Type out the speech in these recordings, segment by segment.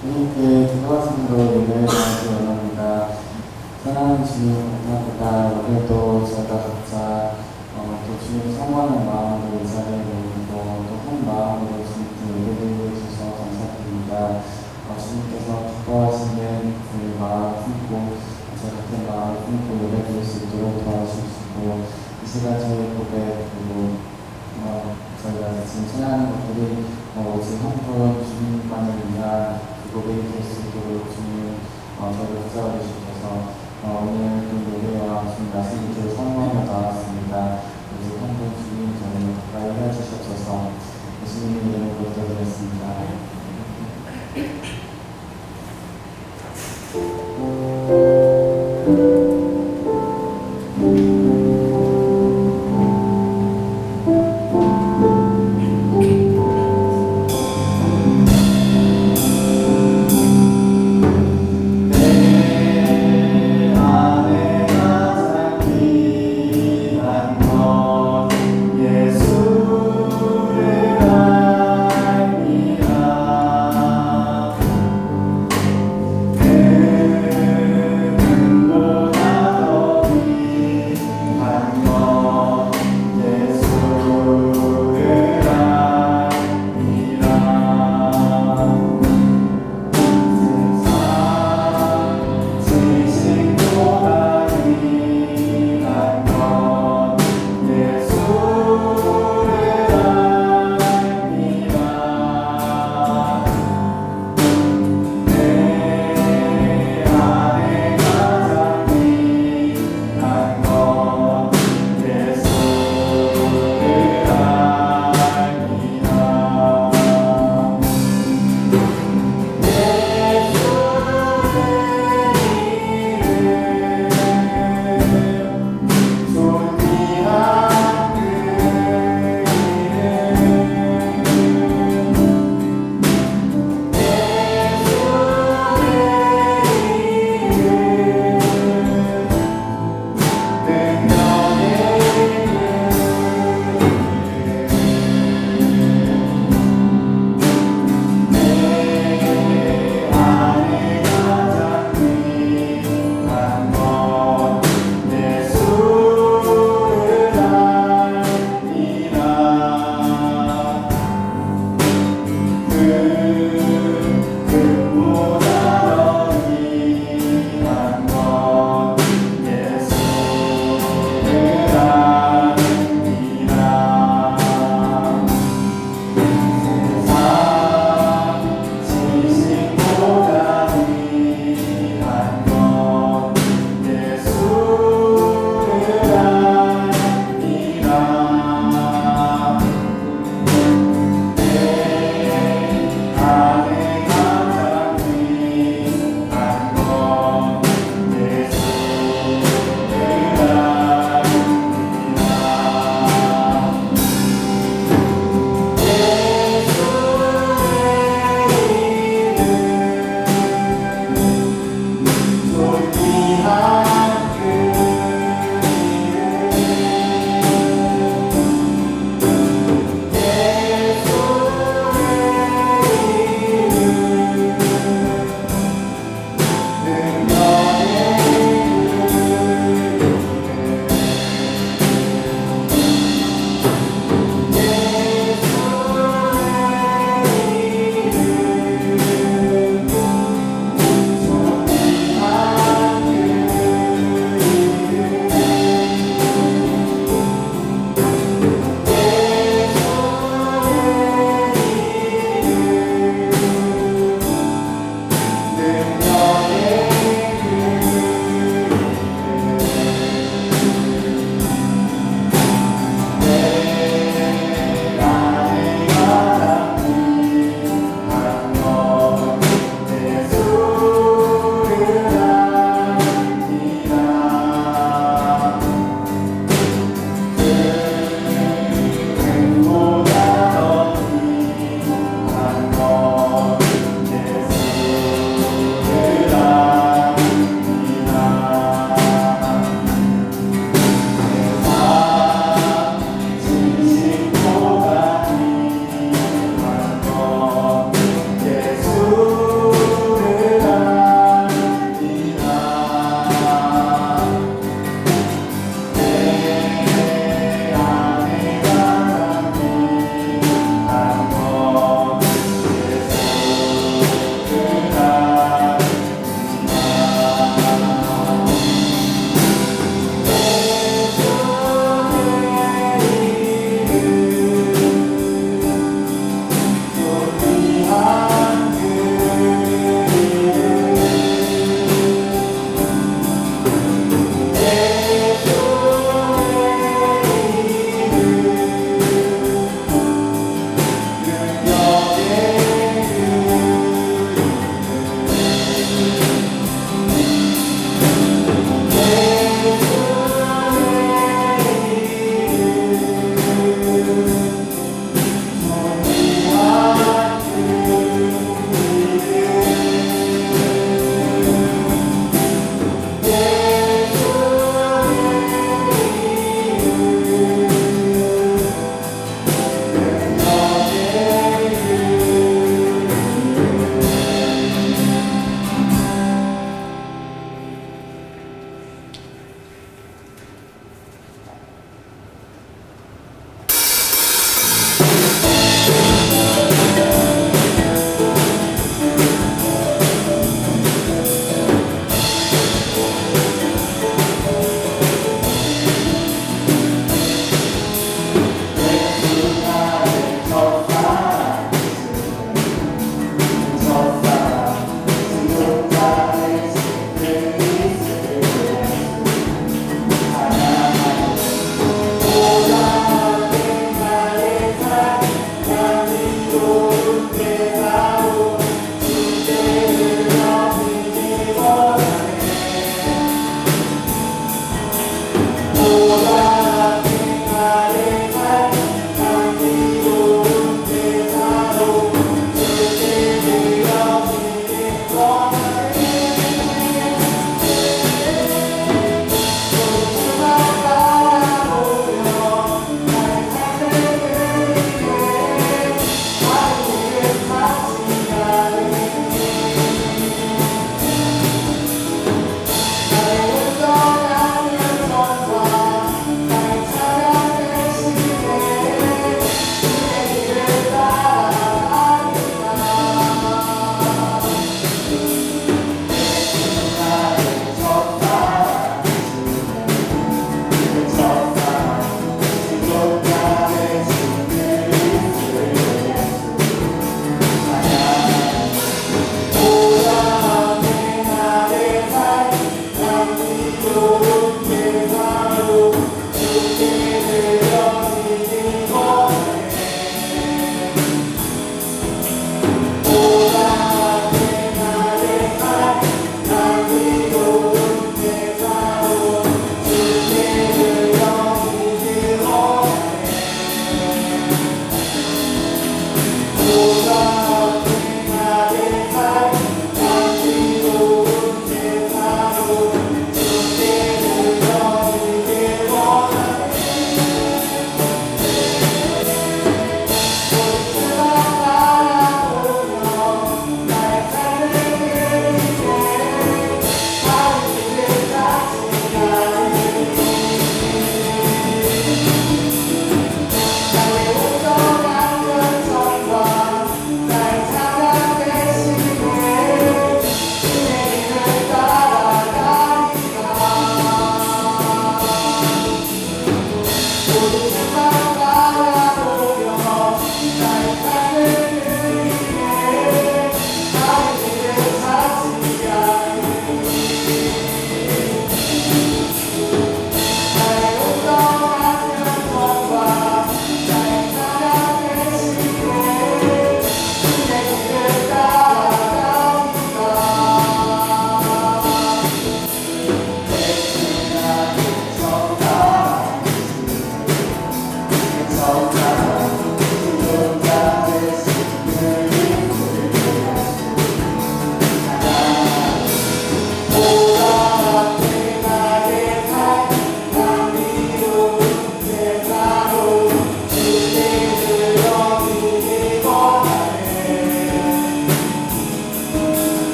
주님께 기도하심으로 예배를 드리기 원합니다. 사랑하는 주님 감사합니다. 오늘도 저희가 각자 또 주님 사모하는 마음으로 이 자리에 모이고 또 한 마음으로 주님께 예배드리고 주셔서 감사드립니다. 주님께서 기뻐하시는 그 마음 품고 저 같은 마음 품고 예배드릴 수 있도록 도와주시고 이 시간 저희 고백 그리고 저희가 지금 찬양하는 것들이 오직 한 분 주님만을 위한 그 고백이 될 수 있도록 주님 저희를 붙잡아 주셔서 오늘 그 노래와 주님 말씀을 사모하며 나왔습니다. 오직 한 분 주님 저를 가까이 해주셔서 예수님의 이름으로 기도드렸습니다.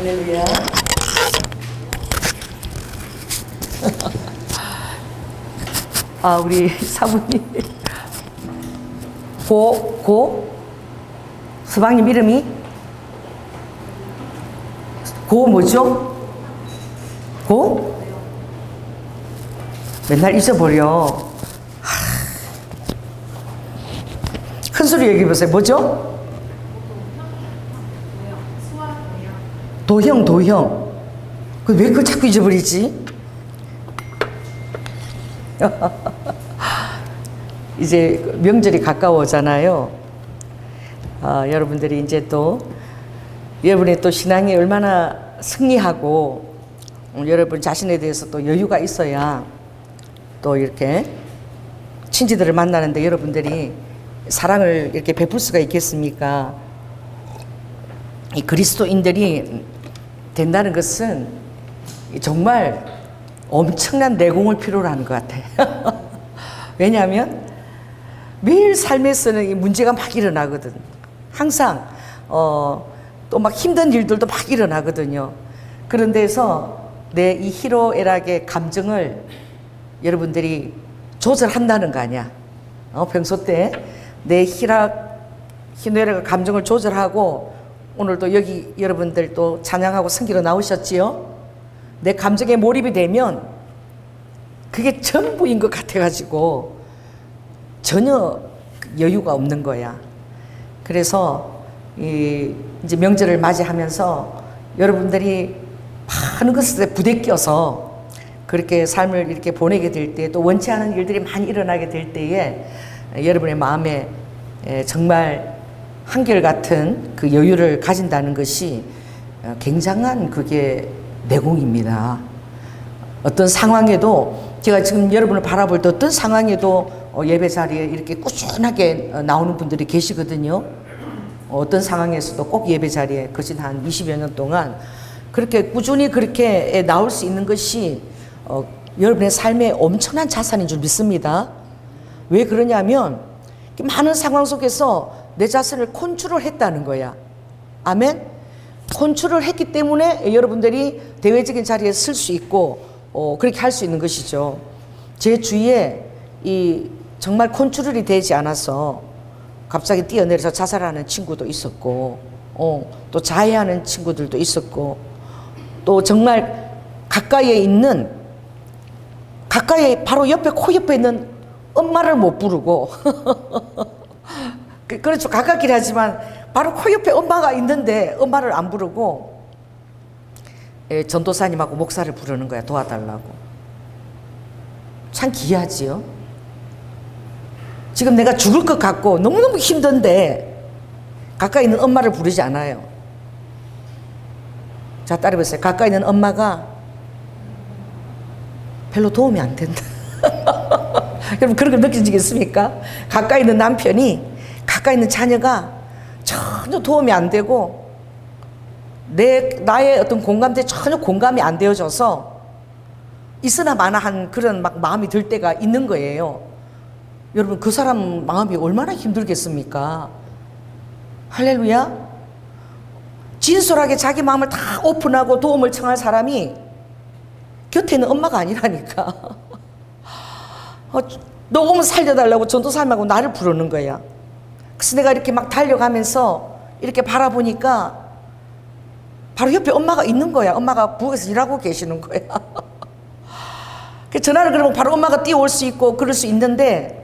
할렐루야. 아, 우리 사부님. 서방님 이름이? 뭐죠? 맨날 잊어버려. 큰 소리 얘기해보세요. 뭐죠? 도형. 왜 그걸 자꾸 잊어버리지? 이제 명절이 가까워오잖아요. 여러분들이 이제 또 여러분의 또 신앙이 얼마나 승리하고 여러분 자신에 대해서 또 여유가 있어야 또 이렇게 친지들을 만나는데 여러분들이 사랑을 이렇게 베풀 수가 있겠습니까? 이 그리스도인들이 된다는 것은 정말 엄청난 내공을 필요로 하는 것 같아요. 왜냐하면 매일 삶에서는 이 문제가 막 일어나거든. 항상 또 막 힘든 일들도 막 일어나거든요. 그런 데서 내 이 희로애락의 감정을 여러분들이 조절한다는 거 아니야. 평소 때 내 희노애락의 감정을 조절하고 오늘도 여기 여러분들 또 찬양하고 섬기러 나오셨지요? 내 감정에 몰입이 되면 그게 전부인 것 같아가지고 전혀 여유가 없는 거야. 그래서 이제 명절을 맞이하면서 여러분들이 많은 것에 부대껴서 그렇게 삶을 이렇게 보내게 될 때, 또 원치 않은 일들이 많이 일어나게 될 때에 여러분의 마음에 정말 한결같은 그 여유를 가진다는 것이 굉장한 그게 내공입니다. 어떤 상황에도, 제가 지금 여러분을 바라볼 때 어떤 상황에도 예배 자리에 이렇게 꾸준하게 나오는 분들이 계시거든요. 어떤 상황에서도 꼭 예배 자리에 거진 한 20여 년 동안 그렇게 꾸준히 그렇게 나올 수 있는 것이 여러분의 삶에 엄청난 자산인 줄 믿습니다. 왜 그러냐면 많은 상황 속에서 내 자신을 컨트롤 했다는 거야. 아멘? 컨트롤 했기 때문에 여러분들이 대외적인 자리에 설 수 있고 그렇게 할 수 있는 것이죠. 제 주위에 이 정말 컨트롤이 되지 않아서 갑자기 뛰어내려서 자살하는 친구도 있었고, 또 자해하는 친구들도 있었고, 또 정말 가까이에 바로 옆에 코 옆에 있는 엄마를 못 부르고 그렇죠. 가깝긴 하지만 바로 코 옆에 엄마가 있는데 엄마를 안 부르고 전도사님하고 목사를 부르는 거야. 도와달라고. 참 기이하지요. 지금 내가 죽을 것 같고 너무너무 힘든데 가까이 있는 엄마를 부르지 않아요. 자, 따라해보세요. 가까이 있는 엄마가 별로 도움이 안 된다. 여러분 그런 걸 느끼시겠습니까? 가까이 있는 남편이, 가까이 있는 자녀가 전혀 도움이 안 되고 나의 어떤 공감대에 전혀 공감이 안 되어져서 있으나 마나한 그런 막 마음이 들 때가 있는 거예요. 여러분 그 사람 마음이 얼마나 힘들겠습니까? 할렐루야. 진솔하게 자기 마음을 다 오픈하고 도움을 청할 사람이 곁에 있는 엄마가 아니라니까. 너무 살려달라고 전도사님하고 나를 부르는 거야. 그래서 내가 이렇게 막 달려가면서 이렇게 바라보니까 바로 옆에 엄마가 있는 거야. 엄마가 부엌에서 일하고 계시는 거야. 전화를 그러면 바로 엄마가 뛰어올 수 있고 그럴 수 있는데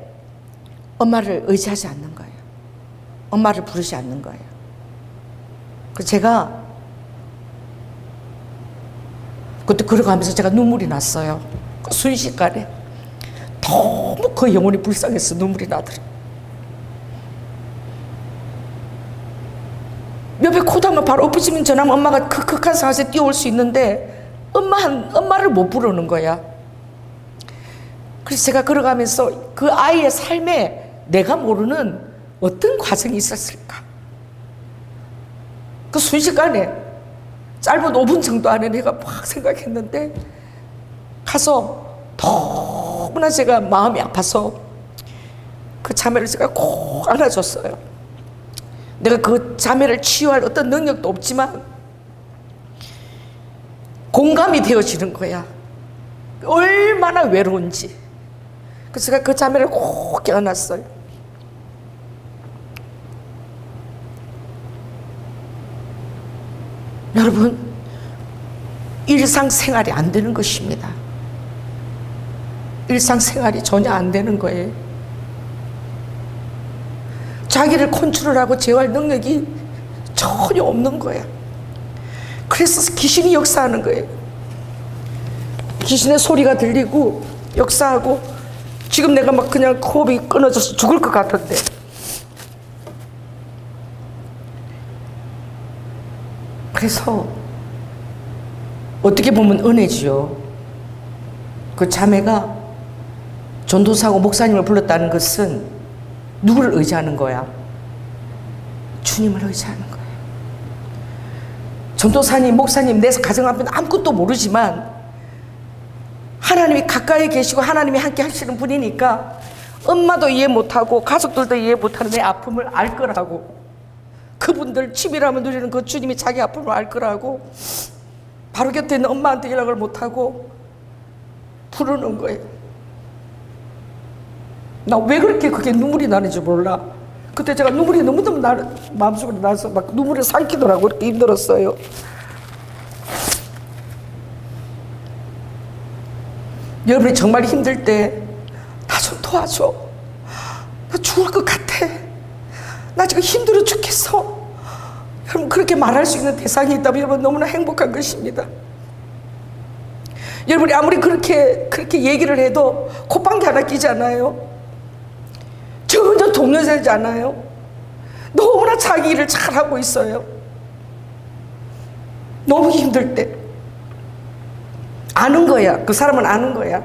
엄마를 의지하지 않는 거예요. 엄마를 부르지 않는 거예요. 그래서 제가 그때 걸어가면서 제가 눈물이 났어요. 순식간에 너무 그 영혼이 불쌍해서 눈물이 나더라. 옆에 코다면 바로 엎어지면 전하면 엄마가 크크한 상황에서 뛰어올 수 있는데 엄마를 못 부르는 거야. 그래서 제가 걸어가면서 그 아이의 삶에 내가 모르는 어떤 과정이 있었을까. 그 순식간에 짧은 5분 정도 안에 내가 막 생각했는데 가서 너무나 제가 마음이 아파서 그 자매를 제가 꼭 안아줬어요. 내가 그 자매를 치유할 어떤 능력도 없지만 공감이 되어지는 거야. 얼마나 외로운지. 그래서 제가 그 자매를 꼭 껴안았어요. 여러분, 일상생활이 안 되는 것입니다. 일상생활이 전혀 안 되는 거예요. 자기를 컨트롤하고 제어할 능력이 전혀 없는 거야. 그래서 귀신이 역사하는 거예요. 귀신의 소리가 들리고 역사하고, 지금 내가 막 그냥 호흡이 끊어져서 죽을 것 같은데, 그래서 어떻게 보면 은혜지요. 그 자매가 전도사하고 목사님을 불렀다는 것은 누구를 의지하는 거야? 주님을 의지하는 거예요. 전도사님, 목사님, 내 가정 앞에는 아무것도 모르지만 하나님이 가까이 계시고 하나님이 함께 하시는 분이니까 엄마도 이해 못하고 가족들도 이해 못하는 내 아픔을 알 거라고, 그분들 치밀하면 누리는 그 주님이 자기 아픔을 알 거라고 바로 곁에 있는 엄마한테 연락을 못하고 부르는 거예요. 나 왜 그렇게 그게 눈물이 나는지 몰라. 그때 제가 눈물이 너무너무 마음속으로 나서 막 눈물을 삼키더라고. 그렇게 힘들었어요. 여러분이 정말 힘들 때 나 좀 도와줘. 나 죽을 것 같아. 나 지금 힘들어 죽겠어. 여러분, 그렇게 말할 수 있는 대상이 있다면 여러분 너무나 행복한 것입니다. 여러분이 아무리 그렇게 얘기를 해도 콧방귀 하나 끼잖아요. 전혀 동요되지 않아요. 너무나 자기 일을 잘하고 있어요. 너무 힘들 때 아는 거야. 그 사람은 아는 거야.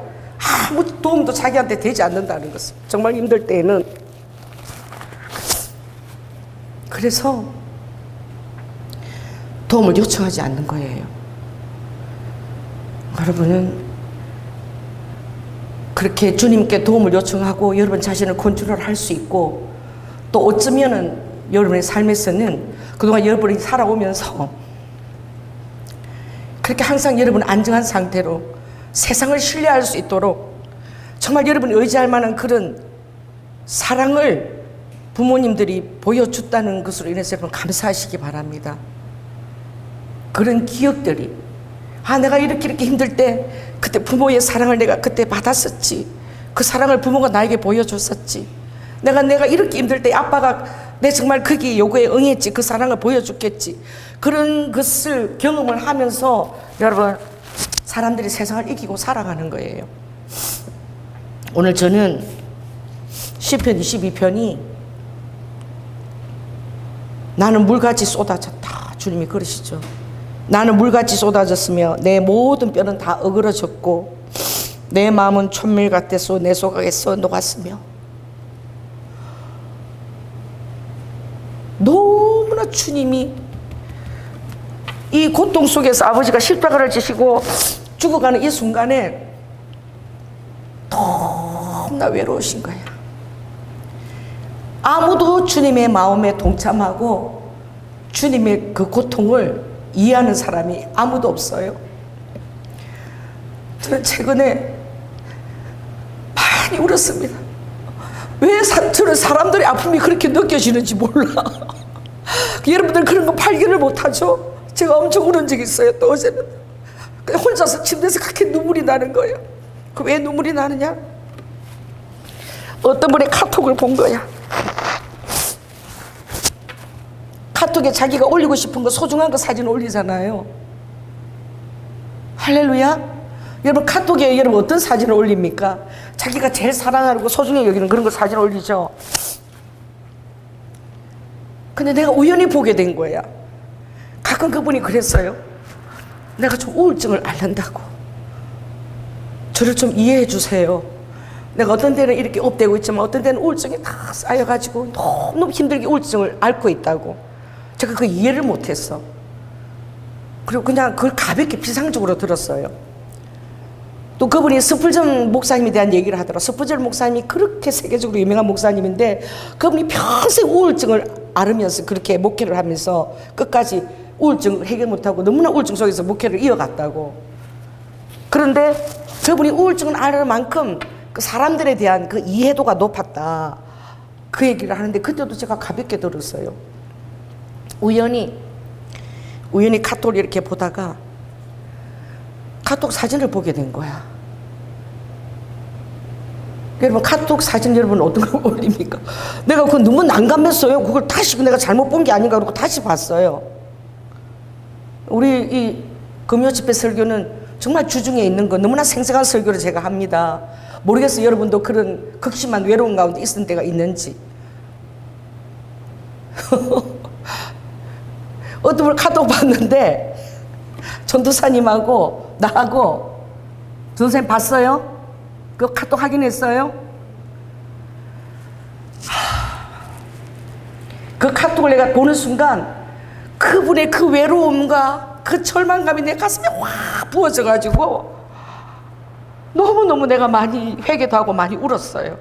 아무 도움도 자기한테 되지 않는다는 것을. 정말 힘들 때에는. 그래서 도움을 요청하지 않는 거예요. 여러분은 그렇게 주님께 도움을 요청하고 여러분 자신을 컨트롤할 수 있고, 또 어쩌면은 여러분의 삶에서는 그동안 여러분이 살아오면서 그렇게 항상 여러분 안정한 상태로 세상을 신뢰할 수 있도록 정말 여러분이 의지할 만한 그런 사랑을 부모님들이 보여줬다는 것으로 인해서 여러분 감사하시기 바랍니다. 그런 기억들이, 내가 이렇게 힘들 때 그때 부모의 사랑을 내가 그때 받았었지. 그 사랑을 부모가 나에게 보여줬었지. 내가 이렇게 힘들 때 아빠가 내 정말 거기에 요구에 응했지. 그 사랑을 보여줬겠지. 그런 것을 경험을 하면서 여러분 사람들이 세상을 이기고 살아가는 거예요. 오늘 저는 시편 22편이 나는 물같이 쏟아졌다. 주님이 그러시죠. 나는 물같이 쏟아졌으며 내 모든 뼈는 다 어그러졌고 내 마음은 촛밀 같아서 내 속에서 녹았으며. 너무나 주님이 이 고통 속에서 아버지가 십자가를 지시고 죽어가는 이 순간에 너무나 외로우신 거야. 아무도 주님의 마음에 동참하고 주님의 그 고통을 이해하는 사람이 아무도 없어요. 저는 최근에 많이 울었습니다. 왜 저는 사람들의 아픔이 그렇게 느껴지는지 몰라. 여러분들 그런 거 발견을 못하죠? 제가 엄청 울은 적이 있어요. 또 어제는 그냥 혼자서 침대에서 그렇게 눈물이 나는 거예요. 그 왜 눈물이 나느냐? 어떤 분의 카톡을 본 거야. 카톡에 자기가 올리고 싶은 거, 소중한 거 사진 올리잖아요. 할렐루야. 여러분 카톡에 여러분 어떤 사진을 올립니까? 자기가 제일 사랑하고 소중히 여기는 그런 거 사진 올리죠. 근데 내가 우연히 보게 된 거야. 가끔 그분이 그랬어요. 내가 좀 우울증을 앓는다고. 저를 좀 이해해 주세요. 내가 어떤 때는 이렇게 업되고 있지만 어떤 때는 우울증이 다 쌓여가지고 너무 힘들게 우울증을 앓고 있다고. 제가 그 이해를 못했어. 그리고 그냥 그걸 가볍게 비상적으로 들었어요. 또 그분이 스펄전 목사님에 대한 얘기를 하더라. 스펄전 목사님이 그렇게 세계적으로 유명한 목사님인데 그분이 평생 우울증을 앓으면서 그렇게 목회를 하면서 끝까지 우울증을 해결 못하고 너무나 우울증 속에서 목회를 이어갔다고. 그런데 그분이 우울증을 앓을 만큼 그 사람들에 대한 그 이해도가 높았다. 그 얘기를 하는데 그때도 제가 가볍게 들었어요. 우연히 카톡을 이렇게 보다가 카톡 사진을 보게 된 거야. 여러분, 카톡 사진 여러분 어떤 걸 올립니까? 내가 그거 너무 난감했어요. 그걸 다시 내가 잘못 본 게 아닌가 그러고 다시 봤어요. 우리 이 금요 집회 설교는 정말 주중에 있는 거 너무나 생생한 설교를 제가 합니다. 모르겠어요. 여러분도 그런 극심한 외로움 가운데 있은 때가 있는지. 어떤 분 카톡 봤는데 전도사님하고 나하고 전도사님 봤어요? 그 카톡 확인했어요? 그 카톡을 내가 보는 순간 그분의 그 외로움과 그 절망감이 내 가슴에 확 부어져가지고 너무너무 내가 많이 회개도 하고 많이 울었어요.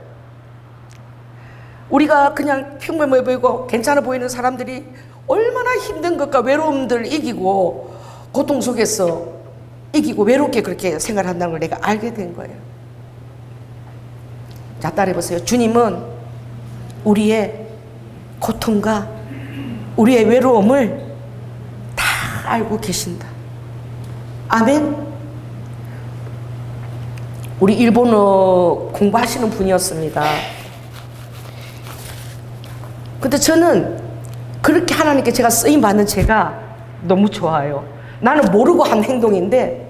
우리가 그냥 평범해 보이고 괜찮아 보이는 사람들이 얼마나 힘든 것과 외로움들 이기고 고통 속에서 이기고 외롭게 그렇게 생활한다는 걸 내가 알게 된 거예요. 자, 따라해보세요. 주님은 우리의 고통과 우리의 외로움을 다 알고 계신다. 아멘. 우리 일본어 공부하시는 분이었습니다. 근데 저는 그렇게 하나님께 제가 쓰임받는 제가 너무 좋아요. 나는 모르고 한 행동인데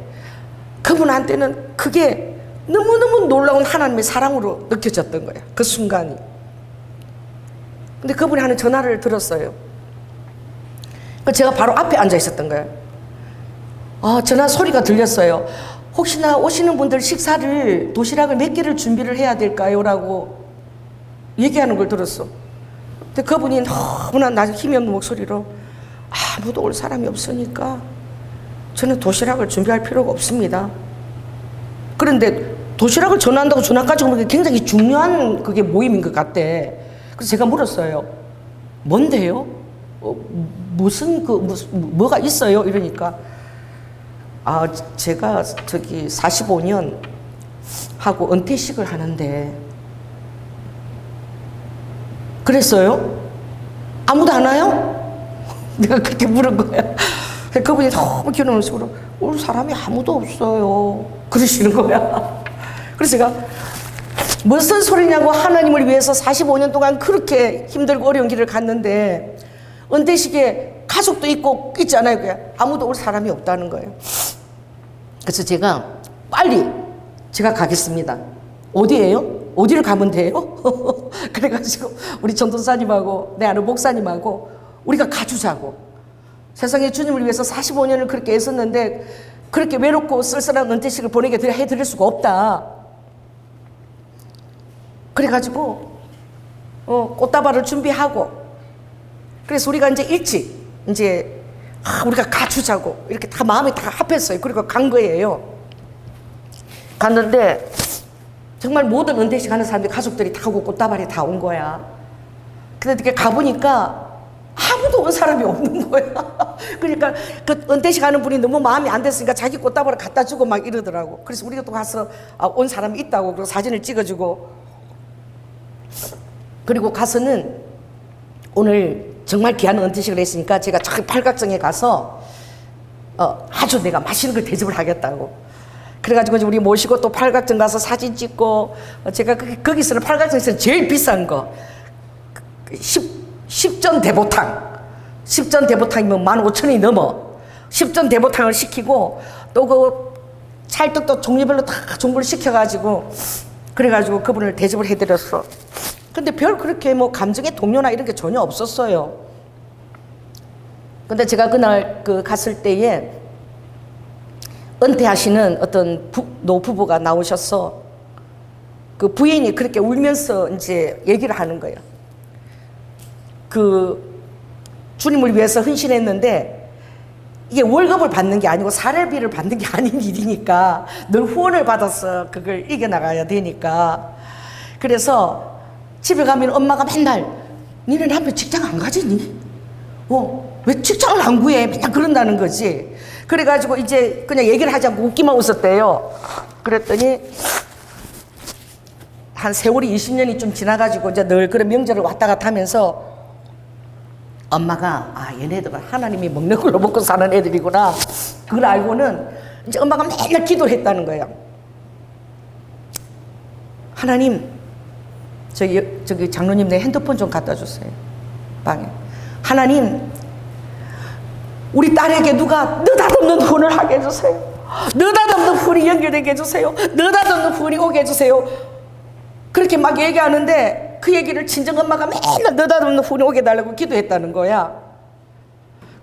그분한테는 그게 너무너무 놀라운 하나님의 사랑으로 느껴졌던 거예요. 그 순간이. 근데 그분이 하는 전화를 들었어요. 제가 바로 앞에 앉아 있었던 거예요. 전화 소리가 들렸어요. 혹시나 오시는 분들 식사를 도시락을 몇 개를 준비를 해야 될까요? 라고 얘기하는 걸 들었어. 근데 그분이 너무나 나 힘이 없는 목소리로 아무도 올 사람이 없으니까 저는 도시락을 준비할 필요가 없습니다. 그런데 도시락을 전화한다고 전화까지 오는 게 굉장히 중요한 그게 모임인 것 같대. 그래서 제가 물었어요. 뭔데요? 무슨 뭐가 있어요? 이러니까 제가 저기 45년 하고 은퇴식을 하는데. 그랬어요? 아무도 안 와요? 내가 그렇게 물은 거야. 그분이 너무 귀여운 식으로 올 사람이 아무도 없어요. 그러시는 거야. 그래서 제가 무슨 소리냐고, 하나님을 위해서 45년 동안 그렇게 힘들고 어려운 길을 갔는데 은퇴식에 가족도 있고 있잖아요. 그게 아무도 올 사람이 없다는 거예요. 그래서 제가 빨리 제가 가겠습니다. 어디예요? 어디를 가면 돼요? 그래가지고 우리 전도사님하고 내 아는 목사님하고 우리가 가주자고. 세상에 주님을 위해서 45년을 그렇게 애썼는데 그렇게 외롭고 쓸쓸한 은퇴식을 보내게 해드릴 수가 없다. 그래가지고 꽃다발을 준비하고, 그래서 우리가 이제 일찍 우리가 가주자고 이렇게 다 마음이 다 합했어요. 그리고 간 거예요. 갔는데 정말 모든 은퇴식 하는 사람들 가족들이 다 오고 꽃다발이 다 온 거야. 근데 이렇게 가보니까 아무도 온 사람이 없는 거야. 그러니까 그 은퇴식 하는 분이 너무 마음이 안 됐으니까 자기 꽃다발을 갖다 주고 막 이러더라고. 그래서 우리가 또 가서 온 사람이 있다고 그리고 사진을 찍어주고, 그리고 가서는 오늘 정말 귀한 은퇴식을 했으니까 제가 저기 팔각정에 가서 아주 내가 맛있는 걸 대접을 하겠다고. 그래가지고 이제 우리 모시고 또 팔각정 가서 사진 찍고, 제가 거기서는 팔각정에서는 제일 비싼 거 10전 대보탕, 10전 대보탕이면 15,000원이 넘어. 10전 대보탕을 시키고 또 그 찰떡도 종류별로 다 종류를 시켜가지고 그래가지고 그분을 대접을 해드렸어. 근데 별 그렇게 뭐 감정의 동요나 이런 게 전혀 없었어요. 근데 제가 그날 갔을 때에 은퇴하시는 어떤 노부부가 나오셔서 그 부인이 그렇게 울면서 이제 얘기를 하는 거예요. 주님을 위해서 헌신했는데 이게 월급을 받는 게 아니고 사례비를 받는 게 아닌 일이니까 늘 후원을 받아서 그걸 이겨나가야 되니까. 그래서 집에 가면 엄마가 맨날 니네 남편 직장 안 가지니? 왜 직장을 안 구해? 맨날 그런다는 거지. 그래가지고 이제 그냥 얘기를 하지 않고 웃기만 웃었대요. 그랬더니 한 세월이 20년이 좀 지나가지고 이제 늘 그런 명절을 왔다 갔다 하면서 엄마가 얘네들은 하나님이 먹는 걸로 먹고 사는 애들이구나, 그걸 알고는 이제 엄마가 맨날 기도했다는 거예요. 하나님, 저기 장로님 내 핸드폰 좀 갖다 주세요, 방에. 하나님, 우리 딸에게 누가 느닷없는 후원을 하게 해주세요. 느닷없는 후원이 연결되게 해주세요. 느닷없는 후원이 오게 해주세요. 그렇게 막 얘기하는데 그 얘기를 친정엄마가 맨날 느닷없는 후원이 오게 해달라고 기도했다는 거야.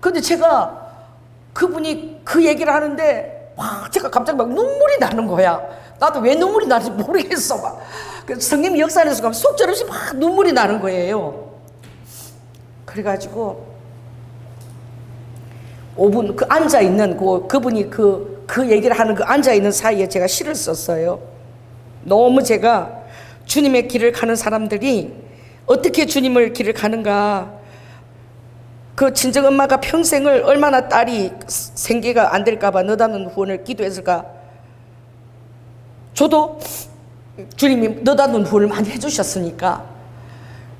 근데 제가 그분이 그 얘기를 하는데 제가 갑자기 막 눈물이 나는 거야. 나도 왜 눈물이 나는지 모르겠어. 막 성님 역사에서 가면 속절없이 막 눈물이 나는 거예요. 그래가지고 5분 그 앉아있는 그분이 그 얘기를 하는 그 앉아있는 사이에 제가 시를 썼어요. 너무 제가 주님의 길을 가는 사람들이 어떻게 주님을 길을 가는가, 그 친정엄마가 평생을 얼마나 딸이 생계가 안 될까봐 느닷없는 후원을 기도했을까. 저도 주님이 느닷없는 후원을 많이 해주셨으니까.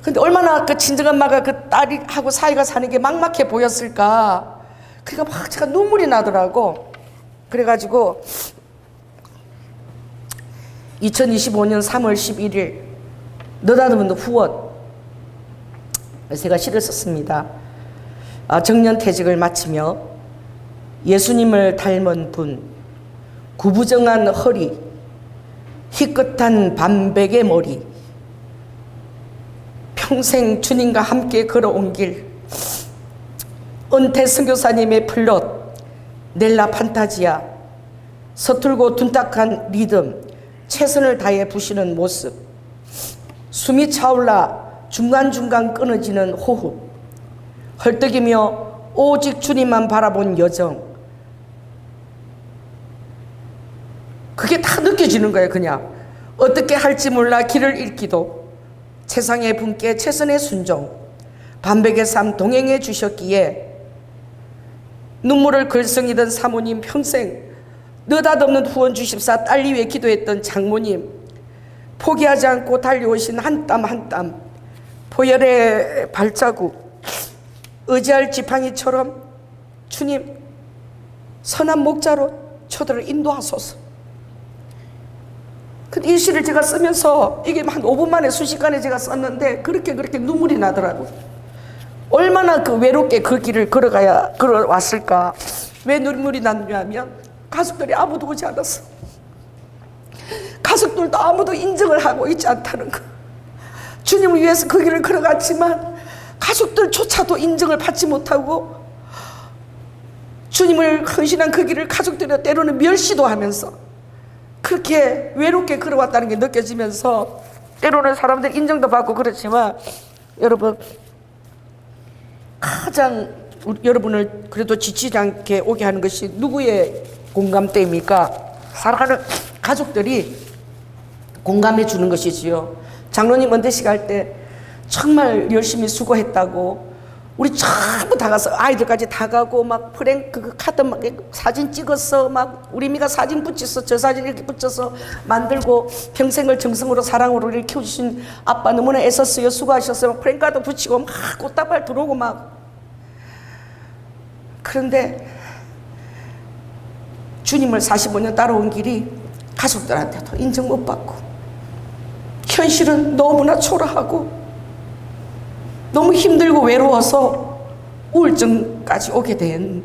근데 얼마나 그 친정엄마가 그 딸하고 사이가 사는 게 막막해 보였을까. 그러니까 막 제가 눈물이 나더라고. 그래가지고 2025년 3월 11일 느닷없는 후원, 제가 시를 썼습니다. 정년퇴직을 마치며 예수님을 닮은 분, 구부정한 허리, 희끗한 반백의 머리, 평생 주님과 함께 걸어온 길, 은퇴 선교사님의 플롯, 넬라 판타지아, 서툴고 둔탁한 리듬, 최선을 다해 부시는 모습, 숨이 차올라 중간중간 끊어지는 호흡, 헐떡이며 오직 주님만 바라본 여정, 그게 다 느껴지는 거예요. 그냥 어떻게 할지 몰라 길을 잃기도 세상의 분께 최선의 순종, 반백의 삶 동행해 주셨기에 눈물을 글썽이던 사모님, 평생 느닷없는 후원 주십사 딸리 위해 기도했던 장모님, 포기하지 않고 달려오신 한 땀 한 땀, 보혈의 발자국, 의지할 지팡이처럼 주님 선한 목자로 저들을 인도하소서. 근데 이 시를 제가 쓰면서 이게 한 5분 만에 순식간에 제가 썼는데 그렇게 눈물이 나더라고요. 얼마나 그 외롭게 그 길을 걸어왔을까. 왜 눈물이 났냐면 가족들이 아무도 오지 않았어. 가족들도 아무도 인정을 하고 있지 않다는 거. 주님을 위해서 그 길을 걸어갔지만 가족들조차도 인정을 받지 못하고 주님을 헌신한 그 길을 가족들이 때로는 멸시도 하면서 그렇게 외롭게 걸어왔다는 게 느껴지면서 때로는 사람들 인정도 받고 그렇지만 여러분, 가장 여러분을 그래도 지치지 않게 오게 하는 것이 누구의 공감대입니까? 사랑하는 가족들이 공감해 주는 것이지요. 장로님 은퇴식 할 때 정말 열심히 수고했다고 우리 전부 다 가서 아이들까지 다 가고 막 프랭크 그 카드 막 사진 찍었어, 막 우리 미가 사진 붙였어, 저 사진 이렇게 붙여서 만들고 평생을 정성으로 사랑으로 이렇게 키워주신 아빠 너무나 애썼어요, 수고하셨어요. 막 프랭카드 붙이고 막 꽃다발 들어오고 막. 그런데 주님을 45년 따라온 길이 가족들한테도 인정 못 받고 현실은 너무나 초라하고 너무 힘들고 외로워서 우울증까지 오게 된.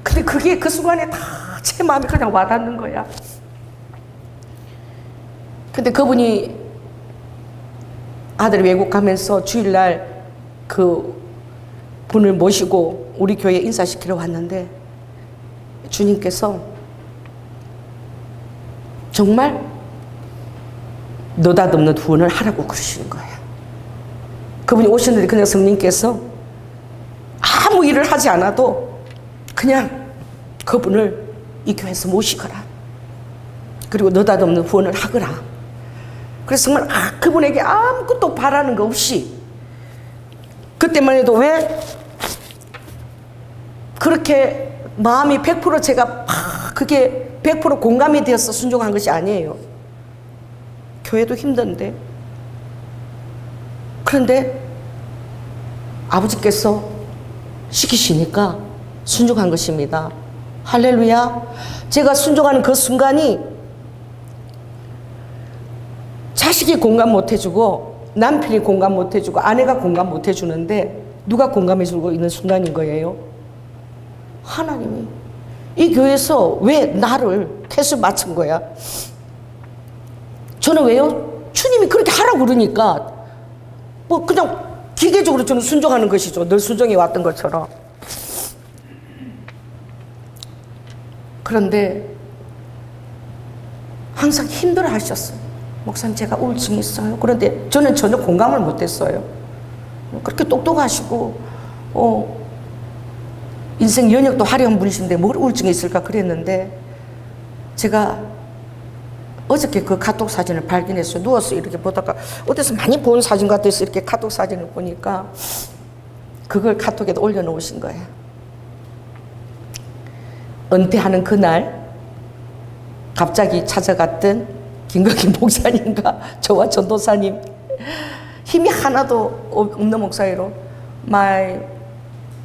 근데 그게 그 순간에 다 제 마음에 그냥 와닿는 거야. 근데 그분이 아들 외국 가면서 주일날 그 분을 모시고 우리 교회에 인사시키러 왔는데 주님께서 정말 느닷없는 후원을 하라고 그러시는 거예요. 그분이 오셨는데 그냥 성령께서 아무 일을 하지 않아도 그냥 그분을 이 교회에서 모시거라. 그리고 느닷없는 후원을 하거라. 그래서 정말 그분에게 아무것도 바라는 거 없이 그때만 해도 왜 그렇게 마음이 100% 제가 막 그게 100% 공감이 되어서 순종한 것이 아니에요. 교회도 힘든데. 그런데 아버지께서 시키시니까 순종한 것입니다. 할렐루야. 제가 순종하는 그 순간이 자식이 공감 못 해주고 남편이 공감 못 해주고 아내가 공감 못 해주는데 누가 공감해 주고 있는 순간인 거예요. 하나님이 이 교회에서 왜 나를 캐스 맞춘 거야? 저는 왜요? 주님이 그렇게 하라고 그러니까 뭐 그냥 기계적으로 저는 순종하는 것이죠. 늘 순종해 왔던 것처럼. 그런데 항상 힘들어 하셨어요. 목사님 제가 우울증이 있어요. 그런데 저는 전혀 공감을 못했어요. 그렇게 똑똑하시고 인생 연역도 화려한 분이신데 뭘 우울증이 있을까 그랬는데 제가 어저께 그 카톡 사진을 발견했어요. 누워서 이렇게 보다가 어디서 많이 본 사진 같아서 이렇게 카톡 사진을 보니까 그걸 카톡에다 올려놓으신 거예요. 은퇴하는 그날 갑자기 찾아갔던 김건희 목사님과 저와 전도사님 힘이 하나도 없는 목사이로 마이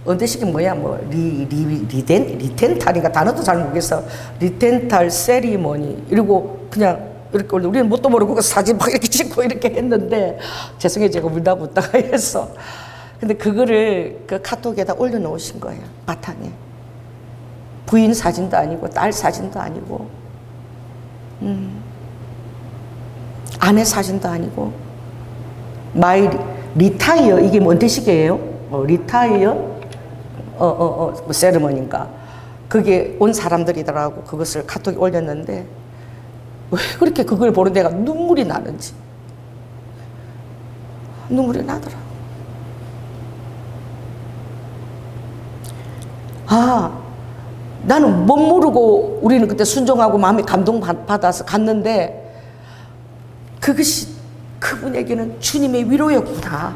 은퇴식이 뭐야 리텐탈인가 단어도 잘 모르겠어. 리텐탈 세리머니 이러고 그냥 이렇게 올려. 우리는 뭣도 모르고 그 사진 막 이렇게 찍고 이렇게 했는데 죄송해요 제가 울다 웃다가 했어. 근데 그거를 그 카톡에다 올려놓으신 거예요. 바탕에 부인 사진도 아니고 딸 사진도 아니고 아내 사진도 아니고 마이 리타이어 이게 뭔 뜻이게요? 리타이어 뭐 세리머니인가 그게 온 사람들이더라고. 그것을 카톡에 올렸는데 왜 그렇게 그걸 보는 내가 눈물이 나는지 눈물이 나더라. 나는 못 모르고 우리는 그때 순종하고 마음에 감동받아서 갔는데 그것이 그분에게는 주님의 위로였구나.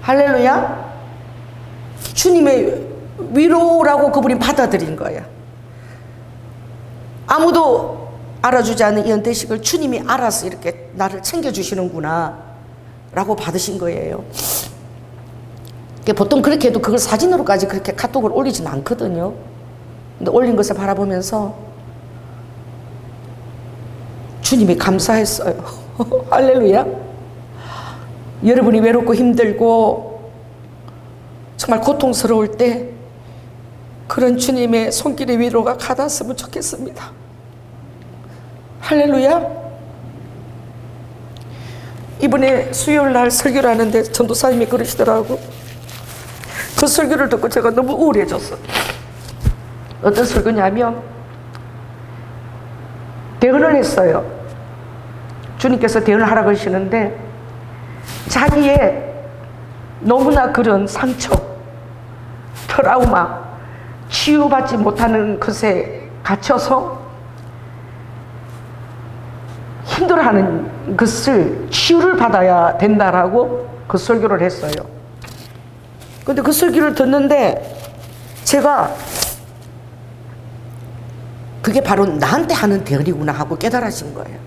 할렐루야. 주님의 위로라고 그분이 받아들인 거야. 아무도 알아주지 않는 이 은퇴식을 주님이 알아서 이렇게 나를 챙겨주시는구나 라고 받으신 거예요. 보통 그렇게 해도 그걸 사진으로까지 그렇게 카톡을 올리진 않거든요. 근데 올린 것을 바라보면서 주님이 감사했어요. 할렐루야. 여러분이 외롭고 힘들고 정말 고통스러울 때 그런 주님의 손길의 위로가 가닿았으면 좋겠습니다. 할렐루야. 이번에 수요일 날 설교를 하는데 전도사님이 그러시더라고. 그 설교를 듣고 제가 너무 우울해졌어. 어떤 설교냐면 대언을 했어요. 주님께서 대언을 하라고 하시는데 자기의 너무나 그런 상처, 트라우마, 치유받지 못하는 것에 갇혀서 힘들어하는 것을 치유를 받아야 된다라고 그 설교를 했어요. 근데 그 설교를 듣는데 제가 그게 바로 나한테 하는 대언이구나 하고 깨달아진 거예요.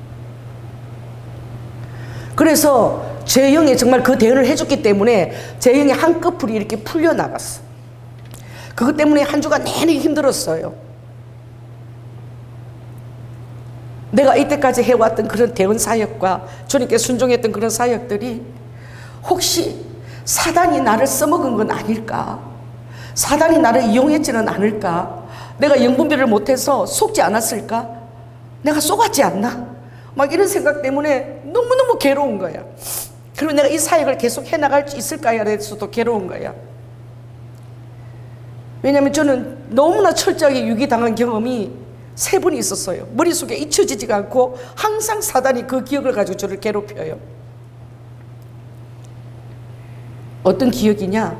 그래서 제 영에 정말 그 대언을 해줬기 때문에 제 영의 한꺼풀이 이렇게 풀려나갔어. 그것 때문에 한 주간 내내 힘들었어요. 내가 이때까지 해왔던 그런 대언 사역과 주님께 순종했던 그런 사역들이 혹시 사단이 나를 써먹은 건 아닐까? 사단이 나를 이용했지는 않을까? 내가 영분별을 못해서 속지 않았을까? 내가 속았지 않나? 막 이런 생각 때문에 너무너무 괴로운 거야. 그러면 내가 이 사역을 계속 해나갈 수 있을까에 대해서도 괴로운 거야. 왜냐하면 저는 너무나 철저하게 유기당한 경험이 3번이 있었어요. 머릿속에 잊혀지지가 않고 항상 사단이 그 기억을 가지고 저를 괴롭혀요. 어떤 기억이냐?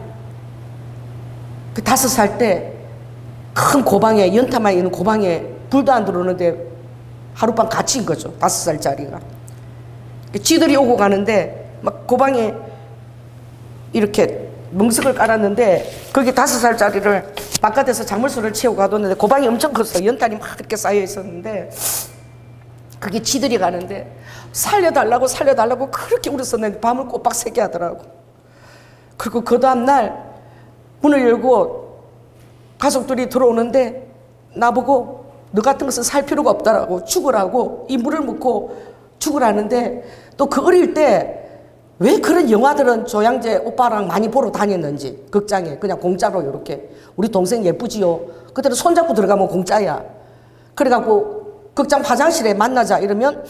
그 5살 때 큰 고방에, 연탄만 있는 고방에 불도 안 들어오는데 하룻밤 갇힌 거죠. 5살짜리가. 쥐들이 오고 가는데 막 고방에 이렇게 멍석을 깔았는데 거기 5살짜리를 바깥에서 작물수를 채우고 가뒀는데 그 방이 엄청 컸어. 연탄이 막 이렇게 쌓여 있었는데 그게 지들이 가는데 살려달라고 그렇게 울었었는데 밤을 꼬박 새게 하더라고. 그리고 그 다음날 문을 열고 가족들이 들어오는데 나보고 너 같은 것은 살 필요가 없다라고 죽으라고 이 물을 묻고 죽으라는데 또 그 어릴 때 왜 그런 영화들은 조양재 오빠랑 많이 보러 다녔는지 극장에 그냥 공짜로 이렇게 우리 동생 예쁘지요. 그때는 손잡고 들어가면 공짜야. 그래갖고 극장 화장실에 만나자 이러면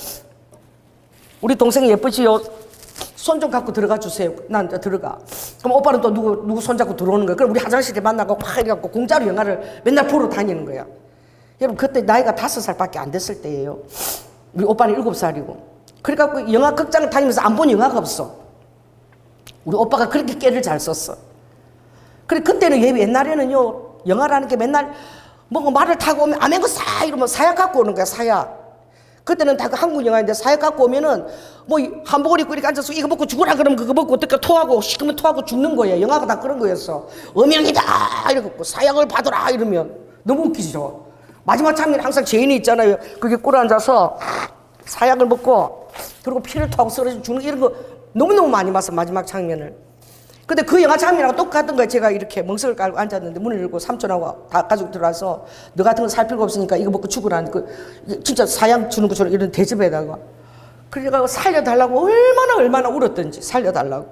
우리 동생 예쁘지요. 손 좀 갖고 들어가 주세요. 난 들어가. 그럼 오빠는 또 누구 손잡고 들어오는 거야. 그럼 우리 화장실에 만나고 팍 이래갖고 공짜로 영화를 맨날 보러 다니는 거야. 여러분 그때 나이가 5살밖에 안 됐을 때예요. 우리 오빠는 7살이고. 그래갖고 영화 극장을 다니면서 안 본 영화가 없어. 우리 오빠가 그렇게 깨를 잘 썼어. 그래 그때는 옛날에는요 영화라는 게 맨날 뭐 말을 타고 오면 아멘거사 이러면 사약 갖고 오는 거야. 사약. 그때는 다 그 한국 영화인데 사약 갖고 오면은 뭐 한복을 입고 이렇게 앉아서 이거 먹고 죽으라 그러면 그거 먹고 어떻게 토하고 시끄면 토하고 죽는 거예요. 영화가 다 그런 거였어. 음영이다 이러고 사약을 받으라 이러면 너무 웃기죠. 마지막 장면에 항상 죄인이 있잖아요. 그게 꿇어 앉아서 사약을 먹고 그리고 피를 토하고 쓰러져 죽는 이런 거 너무너무 많이 봤어. 마지막 장면을. 근데 그 영화 장면하고 똑같은 거예요. 제가 이렇게 멍석을 깔고 앉았는데 문을 열고 삼촌하고 다 가족 들어와서 너 같은 거 살 필요가 없으니까 이거 먹고 죽으라는 그 진짜 사약 주는 것처럼 이런 대접에다가 그래가 살려달라고 얼마나 울었던지 살려달라고.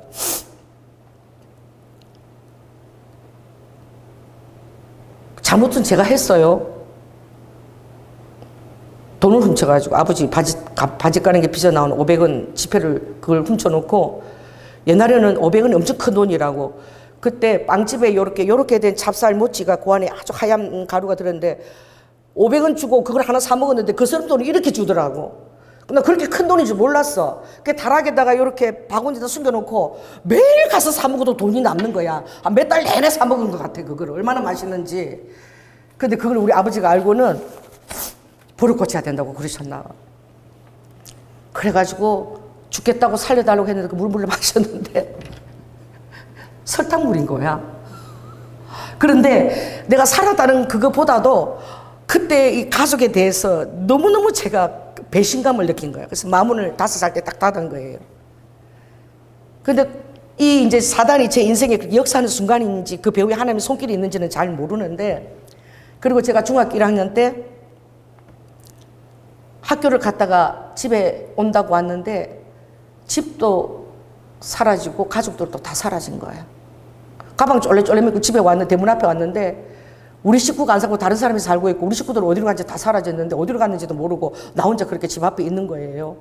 잘못은 제가 했어요. 돈을 훔쳐가지고 아버지 바지 까는 게 빚어 나온 500원 지폐를 그걸 훔쳐놓고 옛날에는 500원이 엄청 큰 돈이라고 그때 빵집에 요렇게 된 찹쌀 모찌가 그 안에 아주 하얀 가루가 들었는데 500원 주고 그걸 하나 사 먹었는데 그 사람 돈을 이렇게 주더라고. 나 그렇게 큰 돈인 줄 몰랐어. 그 다락에다가 이렇게 바구니에다 숨겨놓고 매일 가서 사 먹어도 돈이 남는 거야. 몇 달 내내 사 먹은 것 같아. 그걸 얼마나 맛있는지. 근데 그걸 우리 아버지가 알고는 버릇 고쳐야 된다고 그러셨나. 그래가지고 죽겠다고 살려달라고 했는데 그 물을 마셨는데 설탕물인 거야. 그런데 내가 살았다는 그거보다도 그때 이 가족에 대해서 너무너무 제가 배신감을 느낀 거야. 그래서 마문을 5살 때 딱 닫은 거예요. 근데 이 이제 사단이 제 인생에 그렇게 역사하는 순간인지 그 배우에 하나님의 손길이 있는지는 잘 모르는데 그리고 제가 중학교 1학년 때 학교를 갔다가 집에 온다고 왔는데 집도 사라지고 가족들도 다 사라진 거야. 가방 쫄래쫄래 메고 집에 왔는데 대문 앞에 왔는데 우리 식구가 안 살고 다른 사람이 살고 있고 우리 식구들 어디로 갔는지 다 사라졌는데 어디로 갔는지도 모르고 나 혼자 그렇게 집 앞에 있는 거예요.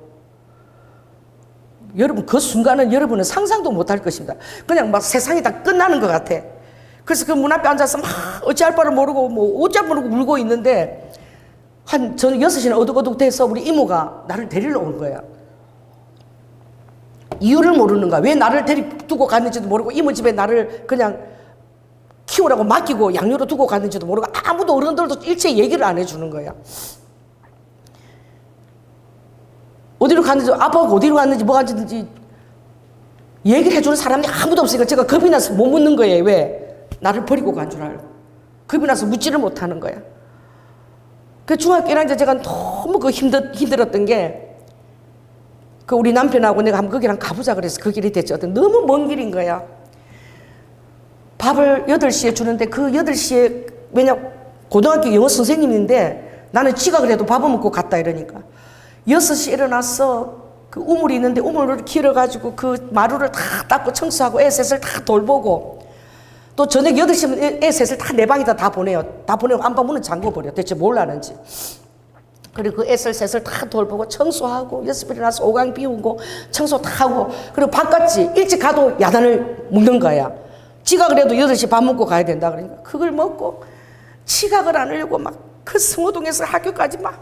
여러분 그 순간은 여러분은 상상도 못할 것입니다. 그냥 막 세상이 다 끝나는 것 같아. 그래서 그 문 앞에 앉아서 막 어찌할 바를 모르고 뭐 어찌할 모르고 울고 있는데 저는 6시나 어둑어둑 돼서 우리 이모가 나를 데리러 온 거야. 이유를 모르는 거야. 왜 나를 두고 갔는지도 모르고 이모 집에 나를 그냥 키우라고 맡기고 양육으로 두고 갔는지도 모르고 아무도 어른들도 일체 얘기를 안 해주는 거야. 어디로 갔는지 아빠가 어디로 갔는지 뭐가 갔는지 얘기를 해주는 사람이 아무도 없으니까 제가 겁이 나서 못 묻는 거예요. 왜? 나를 버리고 간 줄 알고. 겁이 나서 묻지를 못하는 거야. 그 중학교 1학년 제가 너무 힘들었던 게 그 우리 남편하고 내가 한번 거기랑 가보자 그래서 그 길이 됐죠. 너무 먼 길인 거야. 밥을 8시에 주는데 그 8시에 왜냐 고등학교 영어 선생님인데 나는 지각을 해도 밥을 먹고 갔다 이러니까 6시에 일어나서 그 우물이 있는데 우물을 길어가지고 그 마루를 다 닦고 청소하고 애 셋을 다 돌보고 또 저녁 8시면 애 셋을 다 내 방에다 다 보내요. 다 보내고 안방 문은 잠궈버려. 대체 뭘 하는지. 그리고 그 애들 셋을 다 돌보고 청소하고 6시에 일어나서 오강 비우고 청소 다 하고 그리고 바깥지 일찍 가도 야단을 먹는 거야. 지각을 해도 8시 밥 먹고 가야 된다 그러니까 그걸 먹고 지각을 안 하려고 막 그 승호동에서 학교까지 막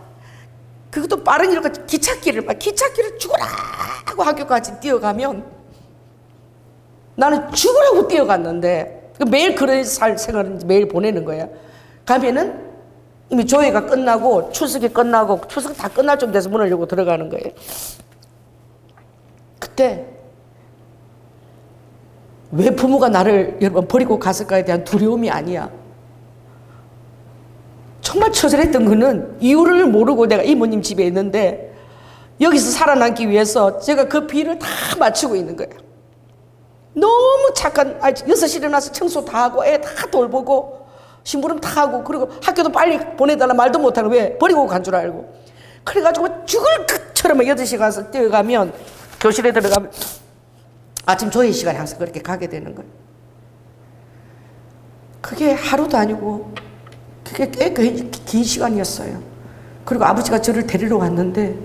그것도 빠른 길로 기찻길을 죽어라 하고 학교까지 뛰어가면 나는 죽으라고 뛰어갔는데 매일 그런 생활을 매일 보내는 거야. 가면은 이미 조회가 끝나고 출석이 끝나고 출석 다 끝날 쯤 돼서 문을 열고 들어가는 거예요. 그때 왜 부모가 나를 여러분 버리고 갔을까에 대한 두려움이 아니야. 정말 처절했던 거는 이유를 모르고 내가 이모님 집에 있는데 여기서 살아남기 위해서 제가 그 비를 다 맞추고 있는 거예요. 너무 착한, 6시 일어나서 청소 다 하고 애 다 돌보고 심부름 다 하고 그리고 학교도 빨리 보내달라 말도 못하고 왜 버리고 간 줄 알고 그래가지고 죽을 것처럼 8시에 가서 뛰어가면 교실에 들어가면 아침 조회 시간에 항상 그렇게 가게 되는 거예요. 그게 하루도 아니고 그게 꽤 긴 시간이었어요. 그리고 아버지가 저를 데리러 왔는데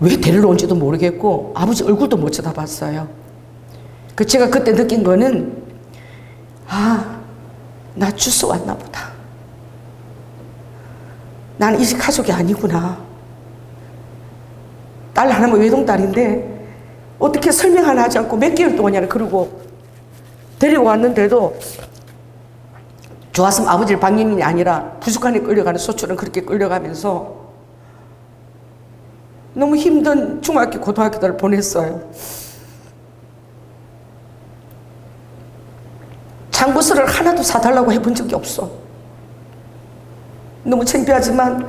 왜 데리러 온지도 모르겠고 아버지 얼굴도 못 쳐다봤어요. 제가 그때 느낀 거는 나 주워 왔나 보다. 나는 이 집 가족이 아니구나. 딸 하나면 외동딸인데 어떻게 설명 하나 하지 않고 몇 개월 동안이나 그러고 데리고 왔는데도 좋았으면 아버지를 방임이 아니라 부족한에 끌려가는 소처럼 그렇게 끌려가면서 너무 힘든 중학교 고등학교 때를 보냈어요. 장부서를 하나도 사달라고 해본 적이 없어. 너무 창피하지만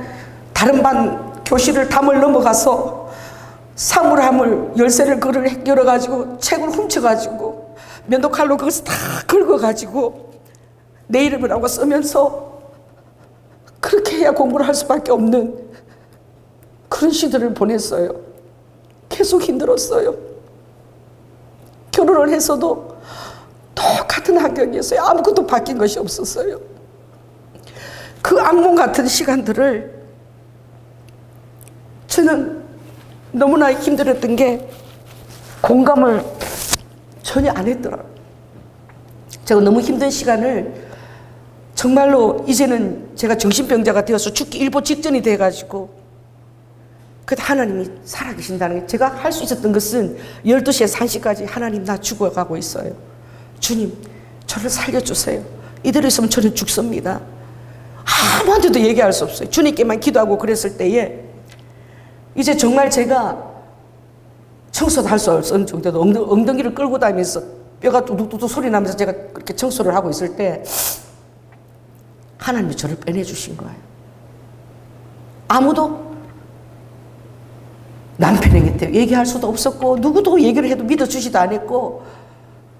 다른 반 교실을 담을 넘어가서 사물함을 열쇠를 열어가지고 책을 훔쳐가지고 면도칼로 그것을 다 긁어가지고 내 이름을 하고 쓰면서 그렇게 해야 공부를 할 수밖에 없는 그런 시들을 보냈어요. 계속 힘들었어요. 결혼을 해서도 똑같은 환경이었어요. 아무것도 바뀐 것이 없었어요. 그 악몽 같은 시간들을 저는 너무나 힘들었던 게 공감을 전혀 안 했더라고요. 제가 너무 힘든 시간을 정말로 이제는 제가 정신병자가 되어서 죽기 일보 직전이 돼가지고 그때 하나님이 살아계신다는 게 제가 할 수 있었던 것은 12시에서 1시까지 하나님 나 죽어가고 있어요. 주님 저를 살려주세요. 이대로 있으면 저는 죽습니다. 아무한테도 얘기할 수 없어요. 주님께만 기도하고 그랬을 때에 이제 정말 제가 청소도 할 수 없는 정도로 엉덩이를 끌고 다니면서 뼈가 뚝뚝뚝 소리 나면서 제가 그렇게 청소를 하고 있을 때 하나님이 저를 빼내주신 거예요. 아무도 남편에게 얘기할 수도 없었고 누구도 얘기를 해도 믿어주지도 않았고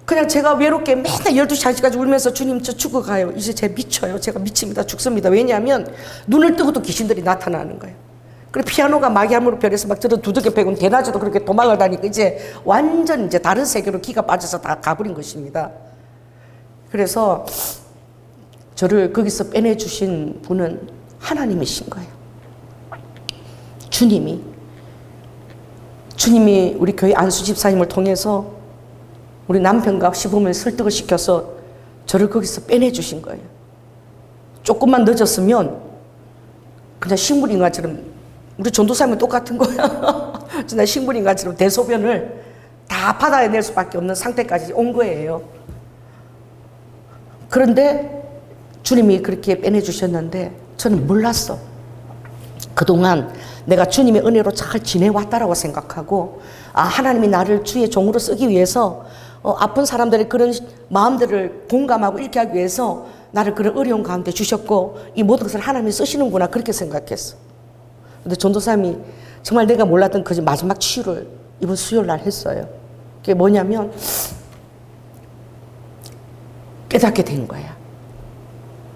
그냥 제가 외롭게 맨날 12시 1시까지 울면서 주님 저 죽어가요. 이제 제가 미쳐요. 제가 미칩니다. 죽습니다. 왜냐하면 눈을 뜨고도 귀신들이 나타나는 거예요. 그리고 피아노가 마귀함으로 변해서 막 저도 두들겨 패고 대낮에도 그렇게 도망을 다니고 이제 완전 이제 다른 세계로 기가 빠져서 다 가버린 것입니다. 그래서 저를 거기서 빼내주신 분은 하나님이신 거예요. 주님이 우리 교회 안수 집사님을 통해서 우리 남편과 시부모를 설득을 시켜서 저를 거기서 빼내주신 거예요. 조금만 늦었으면 그냥 식물인간처럼 우리 전도사님은 똑같은 거야. 진짜 식물인간처럼 대소변을 다 받아낼 수밖에 없는 상태까지 온 거예요. 그런데 주님이 그렇게 빼내주셨는데 저는 몰랐어. 그동안 내가 주님의 은혜로 잘 지내왔다라고 생각하고 하나님이 나를 주의 종으로 쓰기 위해서 아픈 사람들의 그런 마음들을 공감하고 읽게 하기 위해서 나를 그런 어려운 가운데 주셨고 이 모든 것을 하나님이 쓰시는구나 그렇게 생각했어. 근데 전도사님이 정말 내가 몰랐던 그 마지막 치유를 이번 수요일 날 했어요. 그게 뭐냐면 깨닫게 된 거야.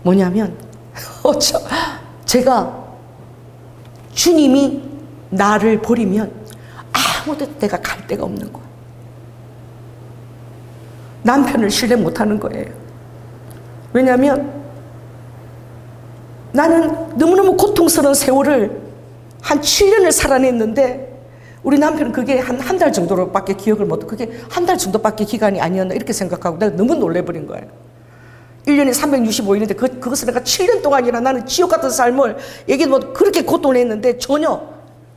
뭐냐면 제가 주님이 나를 버리면 아무데도 내가 갈 데가 없는 거야. 남편을 신뢰 못하는 거예요. 왜냐하면 나는 너무너무 고통스러운 세월을 한 7년을 살아냈는데 우리 남편은 그게 한 달 정도로밖에 기억을 못하고 그게 한 달 정도밖에 기간이 아니었나 이렇게 생각하고 내가 너무 놀래버린 거예요. 1년에 365일인데 그것을 내가 7년 동안이나 나는 지옥 같은 삶을 얘기 뭐 그렇게 고통을 했는데 전혀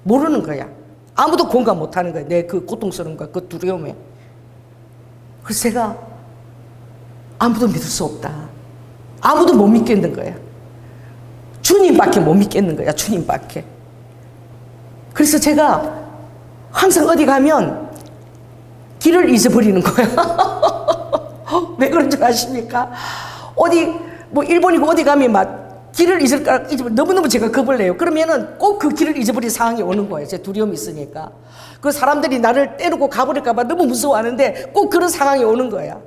모르는 거야. 아무도 공감 못하는 거야. 내 그 고통스러움과 그 두려움에. 그래서 제가 아무도 믿을 수 없다. 아무도 못 믿겠는 거야. 주님밖에 못 믿겠는 거야. 주님밖에. 그래서 제가 항상 어디 가면 길을 잊어버리는 거야. 왜 그런 줄 아십니까? 어디 뭐 일본이고 어디 가면 막 길을 잊을까 너무너무 제가 겁을 내요. 그러면은 꼭 그 길을 잊어버릴 상황이 오는 거예요. 제 두려움이 있으니까. 그 사람들이 나를 떼놓고 가버릴까 봐 너무 무서워하는데 꼭 그런 상황이 오는 거야.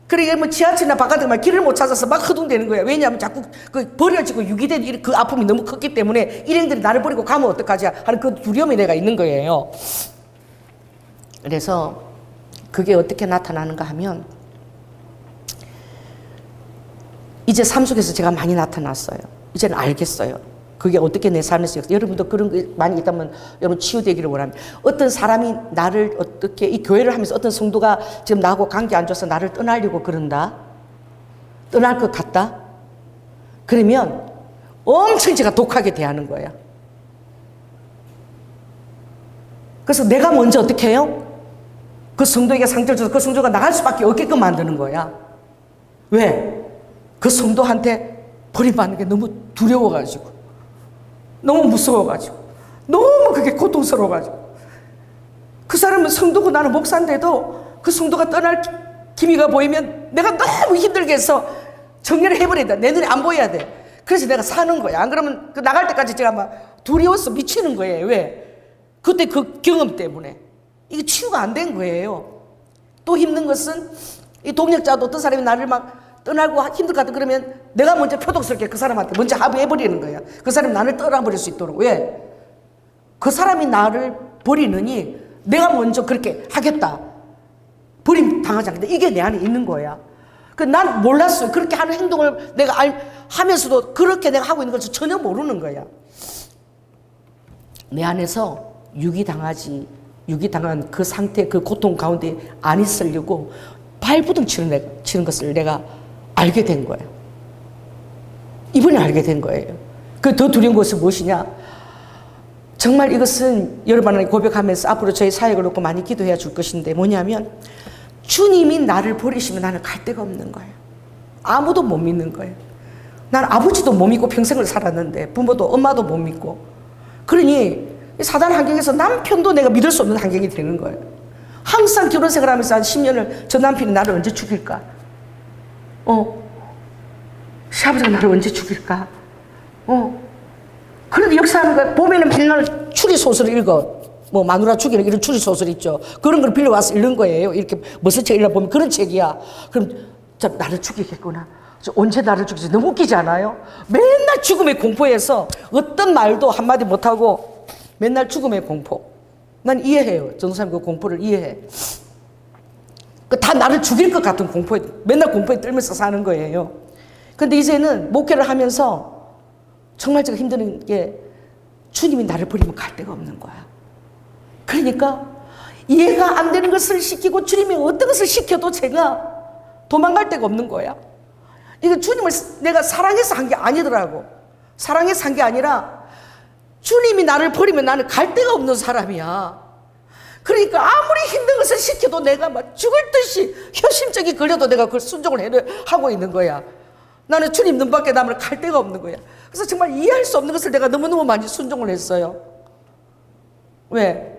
그러니까 뭐 지하철이나 바깥에 막 길을 못 찾아서 막 허둥대는 거야. 왜냐하면 자꾸 그 버려지고 유기된 그 아픔이 너무 컸기 때문에 일행들이 나를 버리고 가면 어떡하지 하는 그 두려움이 내가 있는 거예요. 그래서 그게 어떻게 나타나는가 하면 이제 삶 속에서 제가 많이 나타났어요. 이제는 알겠어요. 그게 어떻게 내 삶에서 여러분도 그런 게 많이 있다면 여러분 치유되기를 원합니다. 어떤 사람이 나를 어떻게 이 교회를 하면서 어떤 성도가 지금 나하고 관계 안 좋아서 나를 떠나려고 그런다. 떠날 것 같다. 그러면 엄청 제가 독하게 대하는 거예요. 그래서 내가 먼저 어떻게 해요? 그 성도에게 상처를 줘서 그 성도가 나갈 수밖에 없게끔 만드는 거야. 왜? 그 성도한테 버림받는 게 너무 두려워가지고 너무 무서워가지고 너무 그게 고통스러워가지고 그 사람은 성도고 나는 목사인데도 그 성도가 떠날 기미가 보이면 내가 너무 힘들게 해서 정리를 해버려야 돼. 내 눈에 안 보여야 돼. 그래서 내가 사는 거야. 안 그러면 그 나갈 때까지 제가 막 두려워서 미치는 거예요. 왜? 그때 그 경험 때문에 이게 치유가 안 된 거예요. 또 힘든 것은 이 동역자도 어떤 사람이 나를 막 떠나고 힘들 것 같다 그러면 내가 먼저 표독스럽게 그 사람한테 먼저 합의해버리는 거야. 그 사람이 나를 떠나버릴 수 있도록. 왜? 그 사람이 나를 버리느니 내가 먼저 그렇게 하겠다. 버림 당하지 않겠다. 이게 내 안에 있는 거야. 난 몰랐어요. 그렇게 하는 행동을 내가 하면서도 그렇게 내가 하고 있는 것을 전혀 모르는 거야. 내 안에서 유기당한 그 상태, 그 고통 가운데 안 있으려고 발부둥 치는 것을 내가 알게 된 거예요. 이번에 알게 된 거예요. 그 더 두려운 것은 무엇이냐? 정말 이것은 여러분이 고백하면서 앞으로 저희 사역을 놓고 많이 기도해야 줄 것인데 뭐냐면 주님이 나를 버리시면 나는 갈 데가 없는 거예요. 아무도 못 믿는 거예요. 난 아버지도 못 믿고 평생을 살았는데 부모도 엄마도 못 믿고 그러니 사단 환경에서 남편도 내가 믿을 수 없는 환경이 되는 거예요. 항상 결혼 생활하면서 한 10년을 저 남편이 나를 언제 죽일까? 시아버지가 나를 언제 죽일까? 그런데 역사하는 거 보면은 맨날 추리소설을 읽어. 뭐 마누라 죽이는 이런 추리소설 있죠. 그런 걸 빌려와서 읽는 거예요. 이렇게 무슨 책 읽어보면 그런 책이야. 그럼 나를 죽이겠구나. 언제 나를 죽이지? 너무 웃기지 않아요? 맨날 죽음의 공포에서 어떤 말도 한마디 못하고 맨날 죽음의 공포. 난 이해해요. 전도사님 그 공포를 이해해. 다 나를 죽일 것 같은 공포에, 맨날 공포에 떨면서 사는 거예요. 근데 이제는 목회를 하면서 정말 제가 힘드는 게 주님이 나를 버리면 갈 데가 없는 거야. 그러니까 이해가 안 되는 것을 시키고 주님이 어떤 것을 시켜도 제가 도망갈 데가 없는 거야. 이거 주님을 내가 사랑해서 한 게 아니더라고. 사랑해서 한 게 아니라 주님이 나를 버리면 나는 갈 데가 없는 사람이야. 그러니까 아무리 힘든 것을 시켜도 내가 막 죽을 듯이 혈심증이 걸려도 내가 그걸 순종을 하고 있는 거야. 나는 주님 눈밖에 남을 갈 데가 없는 거야. 그래서 정말 이해할 수 없는 것을 내가 너무너무 많이 순종을 했어요. 왜?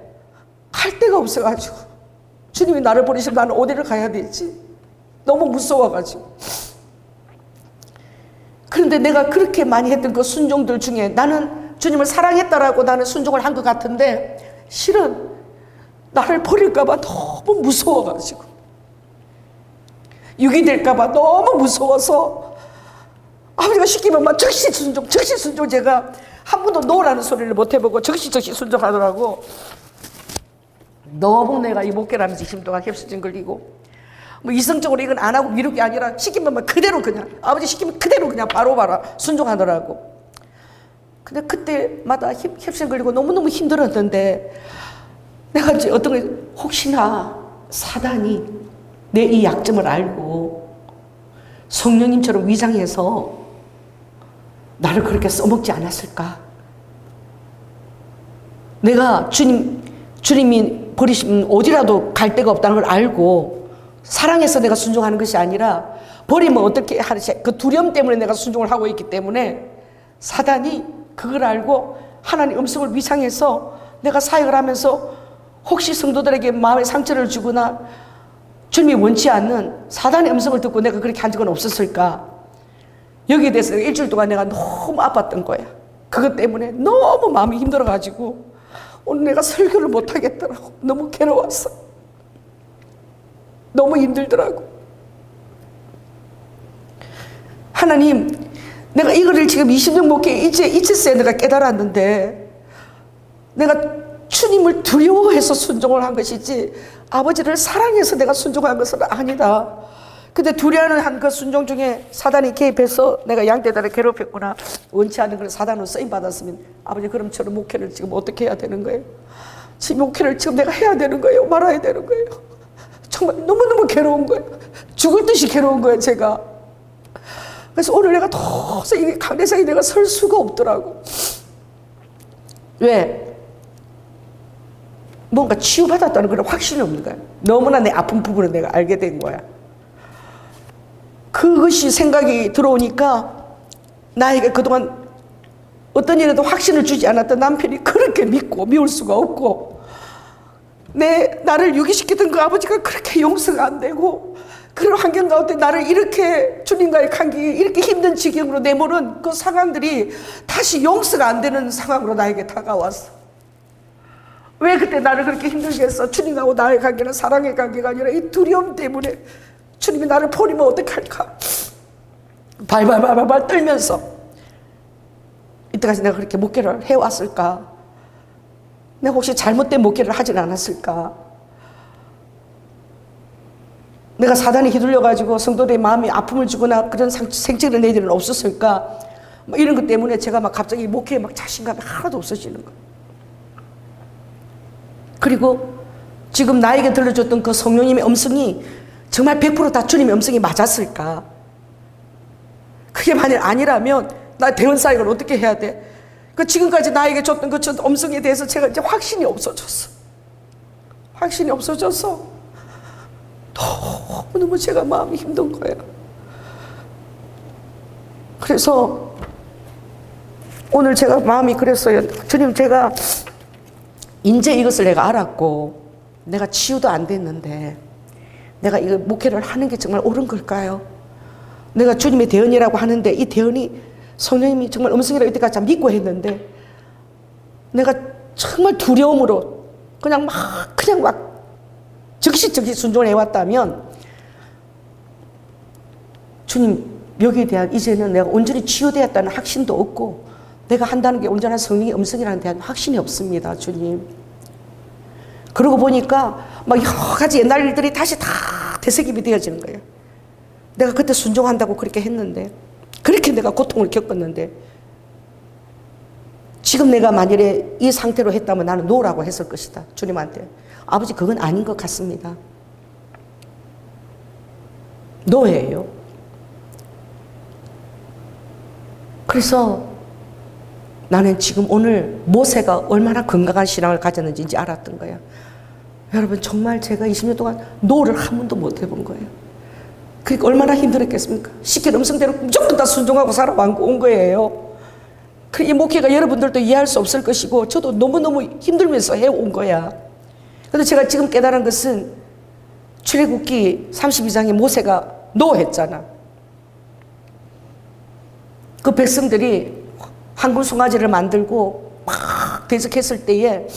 갈 데가 없어가지고. 주님이 나를 버리시면 나는 어디를 가야 되지? 너무 무서워가지고. 그런데 내가 그렇게 많이 했던 그 순종들 중에 나는 주님을 사랑했다라고 나는 순종을 한 것 같은데 실은 나를 버릴까봐 너무 무서워가지고 유기될까봐 너무 무서워서 아버지가 시키면 막 즉시 순종 제가 한 번도 노라는 소리를 못 해보고 즉시 순종하더라고. 너무 내가 이 목회를 하면서 힘동안 캡슐증 걸리고 뭐 이성적으로 이건 안 하고 미룰 게 아니라 시키면 막 그대로 그냥 아버지 시키면 그대로 그냥 바로 순종하더라고. 근데 그때마다 캡슐 걸리고 너무너무 힘들었는데 내가 이제 어떤 게 혹시나 사단이 내 이 약점을 알고 성령님처럼 위장해서 나를 그렇게 써먹지 않았을까? 내가 주님이 버리시면 어디라도 갈 데가 없다는 걸 알고 사랑해서 내가 순종하는 것이 아니라 버리면 어떻게 하는지 그 두려움 때문에 내가 순종을 하고 있기 때문에 사단이 그걸 알고 하나님 음성을 위장해서 내가 사역을 하면서 혹시 성도들에게 마음의 상처를 주거나 주님이 원치 않는 사단의 음성을 듣고 내가 그렇게 한 적은 없었을까? 여기에 대해서 일주일 동안 내가 너무 아팠던 거야. 그것 때문에 너무 마음이 힘들어가지고 오늘 내가 설교를 못하겠더라고. 너무 괴로웠어. 너무 힘들더라고. 하나님, 내가 이거를 지금 20년 목회 이제서야 내가 깨달았는데, 내가 주님을 두려워해서 순종을 한 것이지 아버지를 사랑해서 내가 순종한 것은 아니다. 근데 두려워하는 그 순종 중에 사단이 개입해서 내가 양떼들을 괴롭혔구나, 원치 않는 그런 사단으로 쓰임받았으면 아버지, 그럼 저는 목회를 지금 어떻게 해야 되는 거예요? 지금 목회를 지금 내가 해야 되는 거예요? 말아야 되는 거예요? 정말 너무너무 괴로운 거예요. 죽을 듯이 괴로운 거예요, 제가. 그래서 오늘 내가 도저히 이 강대상에 내가 설 수가 없더라고. 왜? 뭔가 치유받았다는 그런 확신이 없는 거야. 너무나 내 아픈 부분을 내가 알게 된 거야. 그것이 생각이 들어오니까 나에게 그동안 어떤 일에도 확신을 주지 않았던 남편이 그렇게 믿고 미울 수가 없고, 나를 유기시키던 그 아버지가 그렇게 용서가 안 되고, 그런 환경 가운데 나를 이렇게 주님과의 관계에 이렇게 힘든 지경으로 내모는 그 상황들이 다시 용서가 안 되는 상황으로 나에게 다가왔어. 왜 그때 나를 그렇게 힘들게 했어? 주님하고 나의 관계는 사랑의 관계가 아니라 이 두려움 때문에 주님이 나를 버리면 어떡할까? 발발발발 떨면서 이때까지 내가 그렇게 목회를 해왔을까? 내가 혹시 잘못된 목회를 하진 않았을까? 내가 사단에 휘둘려가지고 성도들의 마음에 아픔을 주거나 그런 생체를 내 일은 없었을까? 뭐 이런 것 때문에 제가 막 갑자기 목회에 막 자신감이 하나도 없어지는 거예요. 그리고 지금 나에게 들려줬던 그 성령님의 음성이 정말 100% 다 주님의 음성이 맞았을까? 그게 만약 아니라면 나 대원사역을 어떻게 해야 돼? 그 지금까지 나에게 줬던 그 음성에 대해서 제가 이제 확신이 없어졌어. 확신이 없어져서 너무너무 제가 마음이 힘든 거예요. 그래서 오늘 제가 마음이 그랬어요. 주님, 제가 이제 이것을 내가 알았고 내가 치유도 안 됐는데 내가 이거 목회를 하는 게 정말 옳은 걸까요? 내가 주님의 대언이라고 하는데 이 대언이 성령님이 정말 음성이라고 이때까지 참 믿고 했는데 내가 정말 두려움으로 그냥 막 즉시 순종을 해왔다면 주님, 여기에 대한 이제는 내가 온전히 치유되었다는 확신도 없고 내가 한다는 게 온전한 성령의 음성이라는 대한 확신이 없습니다, 주님. 그러고 보니까 막 여러 가지 옛날 일들이 다시 다 되새김이 되어지는 거예요. 내가 그때 순종한다고 그렇게 했는데, 그렇게 내가 고통을 겪었는데, 지금 내가 만일에 이 상태로 했다면 나는 노라고 했을 것이다, 주님한테. 아버지, 그건 아닌 것 같습니다. 노예요. 그래서 나는 지금 오늘 모세가 얼마나 건강한 신앙을 가졌는지 이제 알았던 거야. 여러분, 정말 제가 20년 동안 노를 한 번도 못 해본 거예요. 그러니까 얼마나 힘들었겠습니까? 시킨 음성대로 무조건 다 순종하고 살아온 거예요. 이 목회가 여러분들도 이해할 수 없을 것이고 저도 너무너무 힘들면서 해온 거야. 그런데 제가 지금 깨달은 것은 출애굽기 32장에 모세가 노했잖아. 그 백성들이 한글 송아지를 만들고 막 대적했을 때에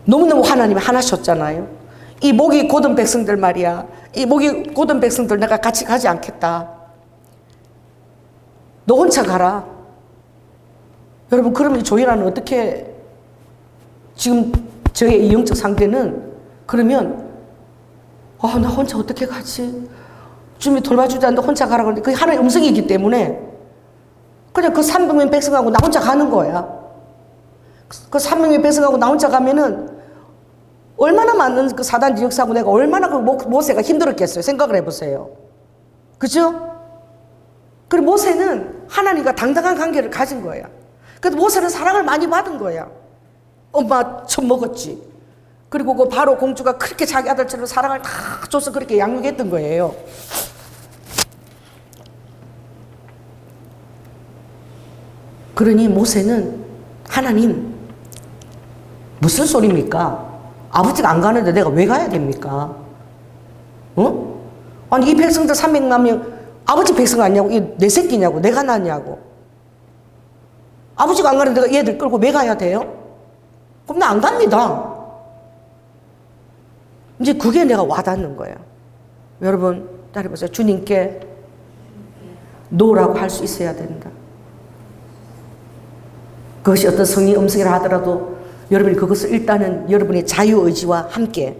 너무너무 하나님이 화나셨잖아요. 이 목이 곧은 백성들 말이야. 이 목이 곧은 백성들 내가 같이 가지 않겠다. 너 혼자 가라. 여러분, 그러면 조이라는 어떻게, 지금 저의 이 영적 상태는 그러면 나 혼자 어떻게 가지? 주님이 돌봐주지 않는데 혼자 가라고 하는데 그게 하나의 음성이기 때문에 그냥 그 300명 백성하고 나 혼자 가는 거야. 그 300명 백성하고 나 혼자 가면은 얼마나 많은 그 사단 역사하고 내가 얼마나 그 모세가 힘들었겠어요. 생각을 해보세요. 그죠? 그리고 모세는 하나님과 당당한 관계를 가진 거야. 그래서 모세는 사랑을 많이 받은 거야. 엄마 젖 먹었지. 그리고 그 바로 공주가 그렇게 자기 아들처럼 사랑을 다 줘서 그렇게 양육했던 거예요. 그러니 모세는 하나님, 무슨 소리입니까? 아버지가 안 가는데 내가 왜 가야 됩니까? 어? 아니, 이 백성들 300만 명, 아버지 백성 아니냐고, 이 내 새끼냐고, 내가 낳냐고. 아버지가 안 가는데 내가 얘들 끌고 왜 가야 돼요? 그럼 나 안 갑니다. 이제 그게 내가 와닿는 거예요. 여러분, 따라해보세요. 주님께 노라고 할 수 있어야 된다. 그것이 어떤 성의 음성이라 하더라도 여러분이 그것을 일단은 여러분의 자유의지와 함께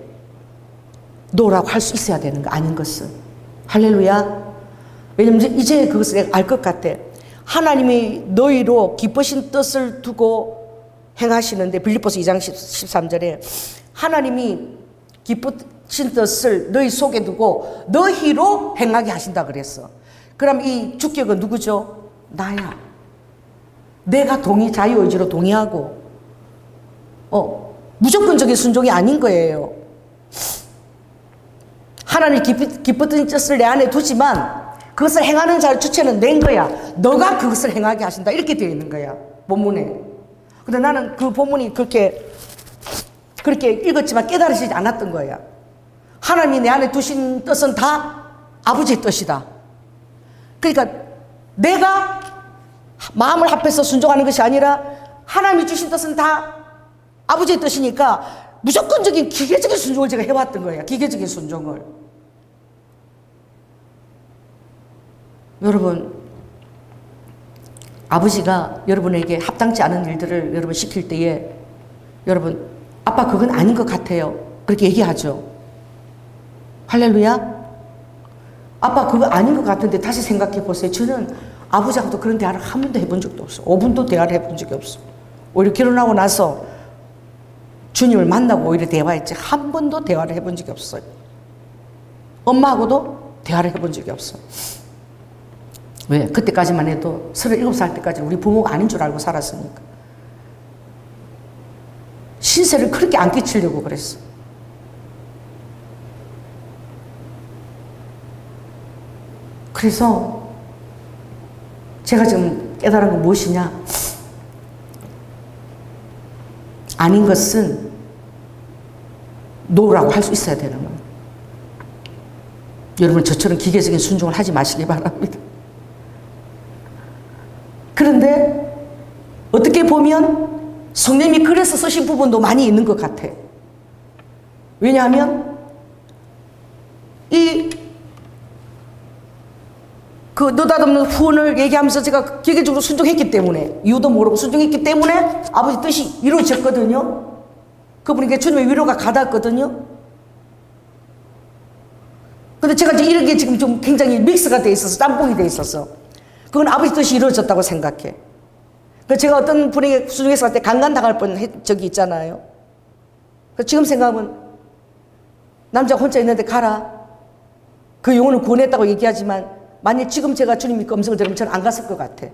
노라고 할 수 있어야 되는 거 아닌 것은. 할렐루야. 왜냐면 이제 그것을 내가 알 것 같아. 하나님이 너희로 기쁘신 뜻을 두고 행하시는데, 빌립보서 2장 13절에 하나님이 기쁘신 뜻을 너희 속에 두고 너희로 행하게 하신다 그랬어. 그럼 이 주격은 누구죠? 나야. 내가 자유의지로 동의하고 무조건적인 순종이 아닌 거예요. 하나님 기쁘신 뜻을 내 안에 두지만 그것을 행하는 자의 주체는 낸 거야. 너가 그것을 행하게 하신다. 이렇게 되어 있는 거야, 본문에. 근데 나는 그 본문이 그렇게 읽었지만 깨달으시지 않았던 거야. 하나님이 내 안에 두신 뜻은 다 아버지의 뜻이다. 그러니까 내가 마음을 합해서 순종하는 것이 아니라 하나님이 주신 뜻은 다 아버지의 뜻이니까 무조건적인 기계적인 순종을 제가 해왔던 거예요. 기계적인 순종을. 여러분, 아버지가 여러분에게 합당치 않은 일들을 여러분 시킬 때에 여러분, 아빠 그건 아닌 것 같아요. 그렇게 얘기하죠. 할렐루야. 아빠 그거 아닌 것 같은데 다시 생각해 보세요. 저는 아버지하고도 그런 대화를 한 번도 해본 적도 없어. 5분도 대화를 해본 적이 없어. 오히려 결혼하고 나서 주님을 만나고 오히려 대화했지, 한 번도 대화를 해본 적이 없어요. 엄마하고도 대화를 해본 적이 없어. 왜? 그때까지만 해도 37살 때까지 우리 부모가 아닌 줄 알고 살았으니까. 신세를 그렇게 안 끼치려고 그랬어. 그래서 제가 지금 깨달은 건 무엇이냐? 아닌 것은 노라고 할 수 있어야 되는 거예요. 여러분, 저처럼 기계적인 순종을 하지 마시기 바랍니다. 그런데 어떻게 보면 성령님이 그래서 쓰신 부분도 많이 있는 것 같아. 왜냐하면 그 느닷없는 후원을 얘기하면서 제가 기계적으로 순종했기 때문에, 이유도 모르고 순종했기 때문에 아버지 뜻이 이루어졌거든요. 그분에게 주님의 위로가 가닿았거든요. 근데 제가 이제 이런 게 지금 좀 굉장히 믹스가 돼 있어서, 짬뽕이 돼 있어서, 그건 아버지 뜻이 이루어졌다고 생각해. 그래서 제가 어떤 분에게 순종해서 갈 때 강간당할 뻔 적이 있잖아요. 그래서 지금 생각하면 남자가 혼자 있는데 가라. 그 영혼을 구원했다고 얘기하지만 만약 지금 제가 주님 믿고 음성을 들으면 저는 안 갔을 것 같아.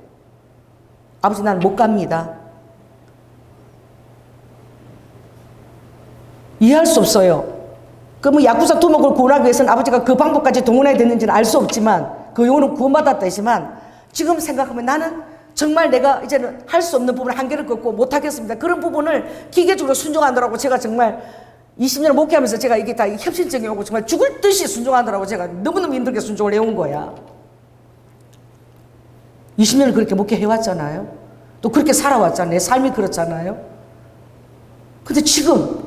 아버지, 나는 못 갑니다. 이해할 수 없어요. 그 뭐 야쿠자 두목을 구원하기 위해서는 아버지가 그 방법까지 동원해야 됐는지는 알 수 없지만, 그 영혼은 구원받았다지만, 지금 생각하면 나는 정말 내가 이제는 할 수 없는 부분 한계를 걷고 못하겠습니다. 그런 부분을 기계적으로 순종하느라고 제가 정말 20년을 목회하면서 제가 이게 다 협신증이 오고 정말 죽을 듯이 순종하느라고 제가 너무너무 힘들게 순종을 해온 거야. 20년을 그렇게 목회해왔잖아요. 또 그렇게 살아왔잖아요. 내 삶이 그렇잖아요. 근데 지금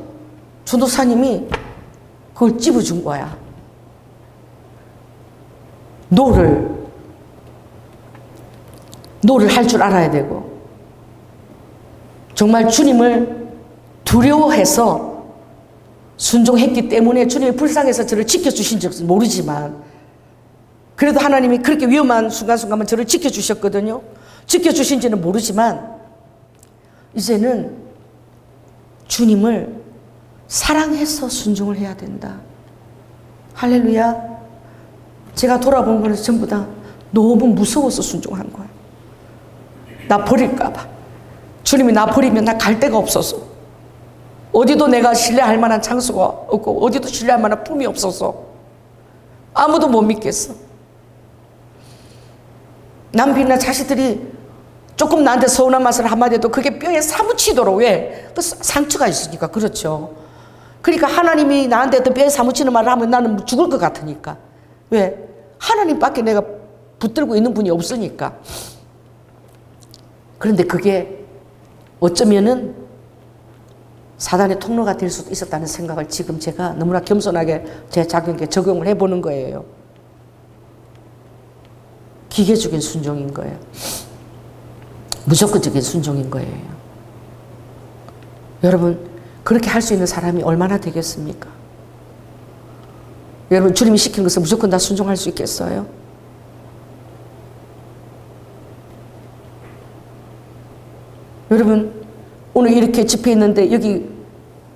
전도사님이 그걸 찝어준 거야. 노를 할 줄 알아야 되고, 정말 주님을 두려워해서 순종했기 때문에 주님이 불쌍해서 저를 지켜주신 적은 모르지만, 그래도 하나님이 그렇게 위험한 순간순간만 저를 지켜주셨거든요. 지켜주신지는 모르지만 이제는 주님을 사랑해서 순종을 해야 된다. 할렐루야. 제가 돌아본 거는 전부 다 너무 무서워서 순종한 거야. 나 버릴까 봐. 주님이 나 버리면 나 갈 데가 없어서, 어디도 내가 신뢰할 만한 장소가 없고 어디도 신뢰할 만한 품이 없어서 아무도 못 믿겠어. 남편이나 자식들이 조금 나한테 서운한 말을 한마디 해도 그게 뼈에 사무치도록, 왜? 그 상처가 있으니까. 그렇죠. 그러니까 하나님이 나한테 어떤 뼈에 사무치는 말을 하면 나는 죽을 것 같으니까. 왜? 하나님밖에 내가 붙들고 있는 분이 없으니까. 그런데 그게 어쩌면은 사단의 통로가 될 수도 있었다는 생각을 지금 제가 너무나 겸손하게 제 자격에 적용을 해보는 거예요. 기계적인 순종인 거예요. 무조건적인 순종인 거예요. 여러분, 그렇게 할 수 있는 사람이 얼마나 되겠습니까? 여러분, 주님이 시키는 것을 무조건 다 순종할 수 있겠어요? 여러분, 오늘 이렇게 집회 있는데 여기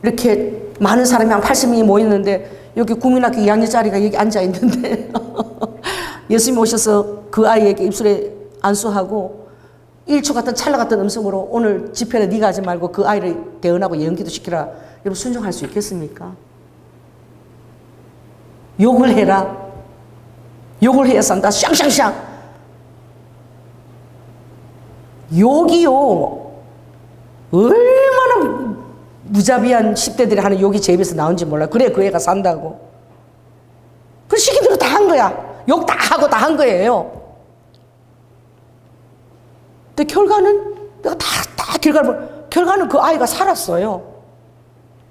이렇게 많은 사람이 한 80명이 모였는데 여기 국민학교 2학년 자리가 여기 앉아 있는데 예수님 오셔서 그 아이에게 입술에 안수하고 1초 같은 찰나 같은 음성으로 오늘 집회는 네가 하지 말고 그 아이를 대언하고 예언기도 시키라. 여러분, 순종할 수 있겠습니까? 욕을 해라. 욕을 해야 산다. 샹샹샹. 욕이요. 얼마나 무자비한 10대들이 하는 욕이 제 입에서 나온지 몰라요. 그래 그 애가 산다고. 그 시킨 대로 다 한 거야. 욕 다 하고 다 한 거예요. 근데 결과는 내가 결과는 그 아이가 살았어요.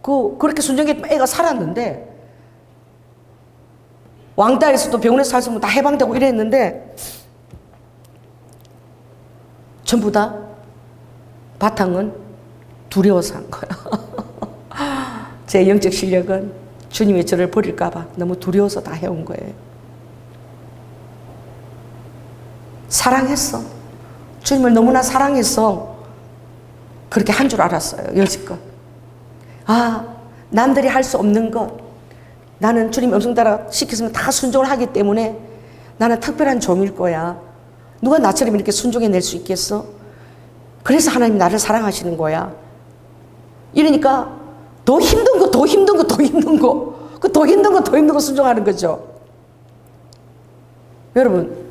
그렇게 순종했던 애가 살았는데 왕따에서도 병원에서 살 수 없으면 다 해방되고 이랬는데 전부 다 바탕은 두려워서 한 거야. 제 영적 실력은 주님이 저를 버릴까 봐 너무 두려워서 다 해온 거예요. 사랑했어. 주님을 너무나 사랑해서 그렇게 한 줄 알았어요. 여지껏. 남들이 할 수 없는 것, 나는 주님 음성 따라 시켰으면 다 순종을 하기 때문에 나는 특별한 종일 거야. 누가 나처럼 이렇게 순종해낼 수 있겠어? 그래서 하나님이 나를 사랑하시는 거야. 이러니까 더 힘든 거, 더 힘든 거, 더 힘든 거, 그 더 힘든 거, 더 힘든 거 순종하는 거죠. 여러분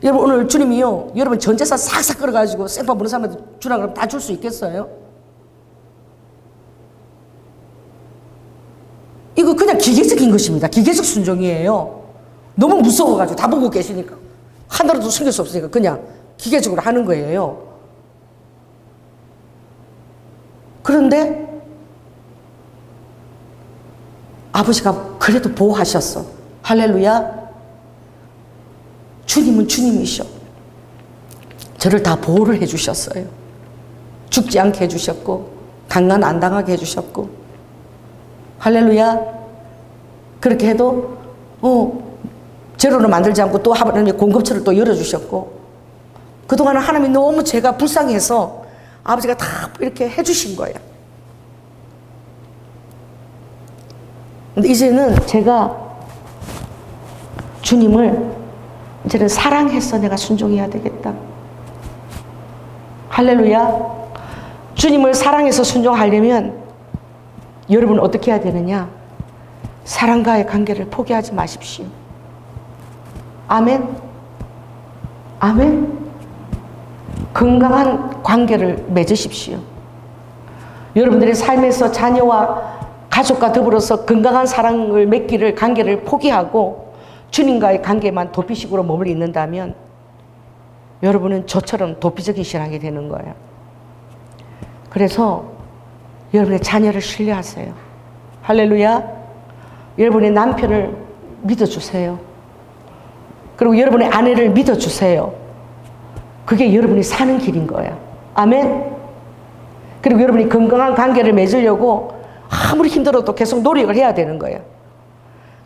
오늘 주님이요, 여러분 전 재산 싹싹 끌어가지고 생파 보는 사람한테 주라 그러면 다 줄 수 있겠어요? 이거 그냥 기계적인 것입니다. 기계적 순종이에요. 너무 무서워가지고 다 보고 계시니까 하나라도 숨길 수 없으니까 그냥 기계적으로 하는 거예요. 그런데 아버지가 그래도 보호하셨어. 할렐루야. 주님은 주님이셔. 저를 다 보호를 해주셨어요. 죽지 않게 해주셨고 강간 안 당하게 해주셨고, 할렐루야. 그렇게 해도 제로로 만들지 않고 또 하나님의 공급처를 또 열어주셨고, 그동안은 하나님이 너무 제가 불쌍해서 아버지가 다 이렇게 해주신 거예요. 근데 이제는 제가 주님을 이제는 사랑해서 내가 순종해야 되겠다. 할렐루야. 주님을 사랑해서 순종하려면 여러분 어떻게 해야 되느냐? 사랑과의 관계를 포기하지 마십시오. 아멘. 아멘. 건강한 관계를 맺으십시오. 여러분들의 삶에서 자녀와 가족과 더불어서 건강한 사랑을 맺기를, 관계를 포기하고 주님과의 관계만 도피식으로 머물러 있는다면 여러분은 저처럼 도피적인 신앙이 되는 거예요. 그래서 여러분의 자녀를 신뢰하세요. 할렐루야. 여러분의 남편을 믿어주세요. 그리고 여러분의 아내를 믿어주세요. 그게 여러분이 사는 길인 거예요. 아멘. 그리고 여러분이 건강한 관계를 맺으려고 아무리 힘들어도 계속 노력을 해야 되는 거예요.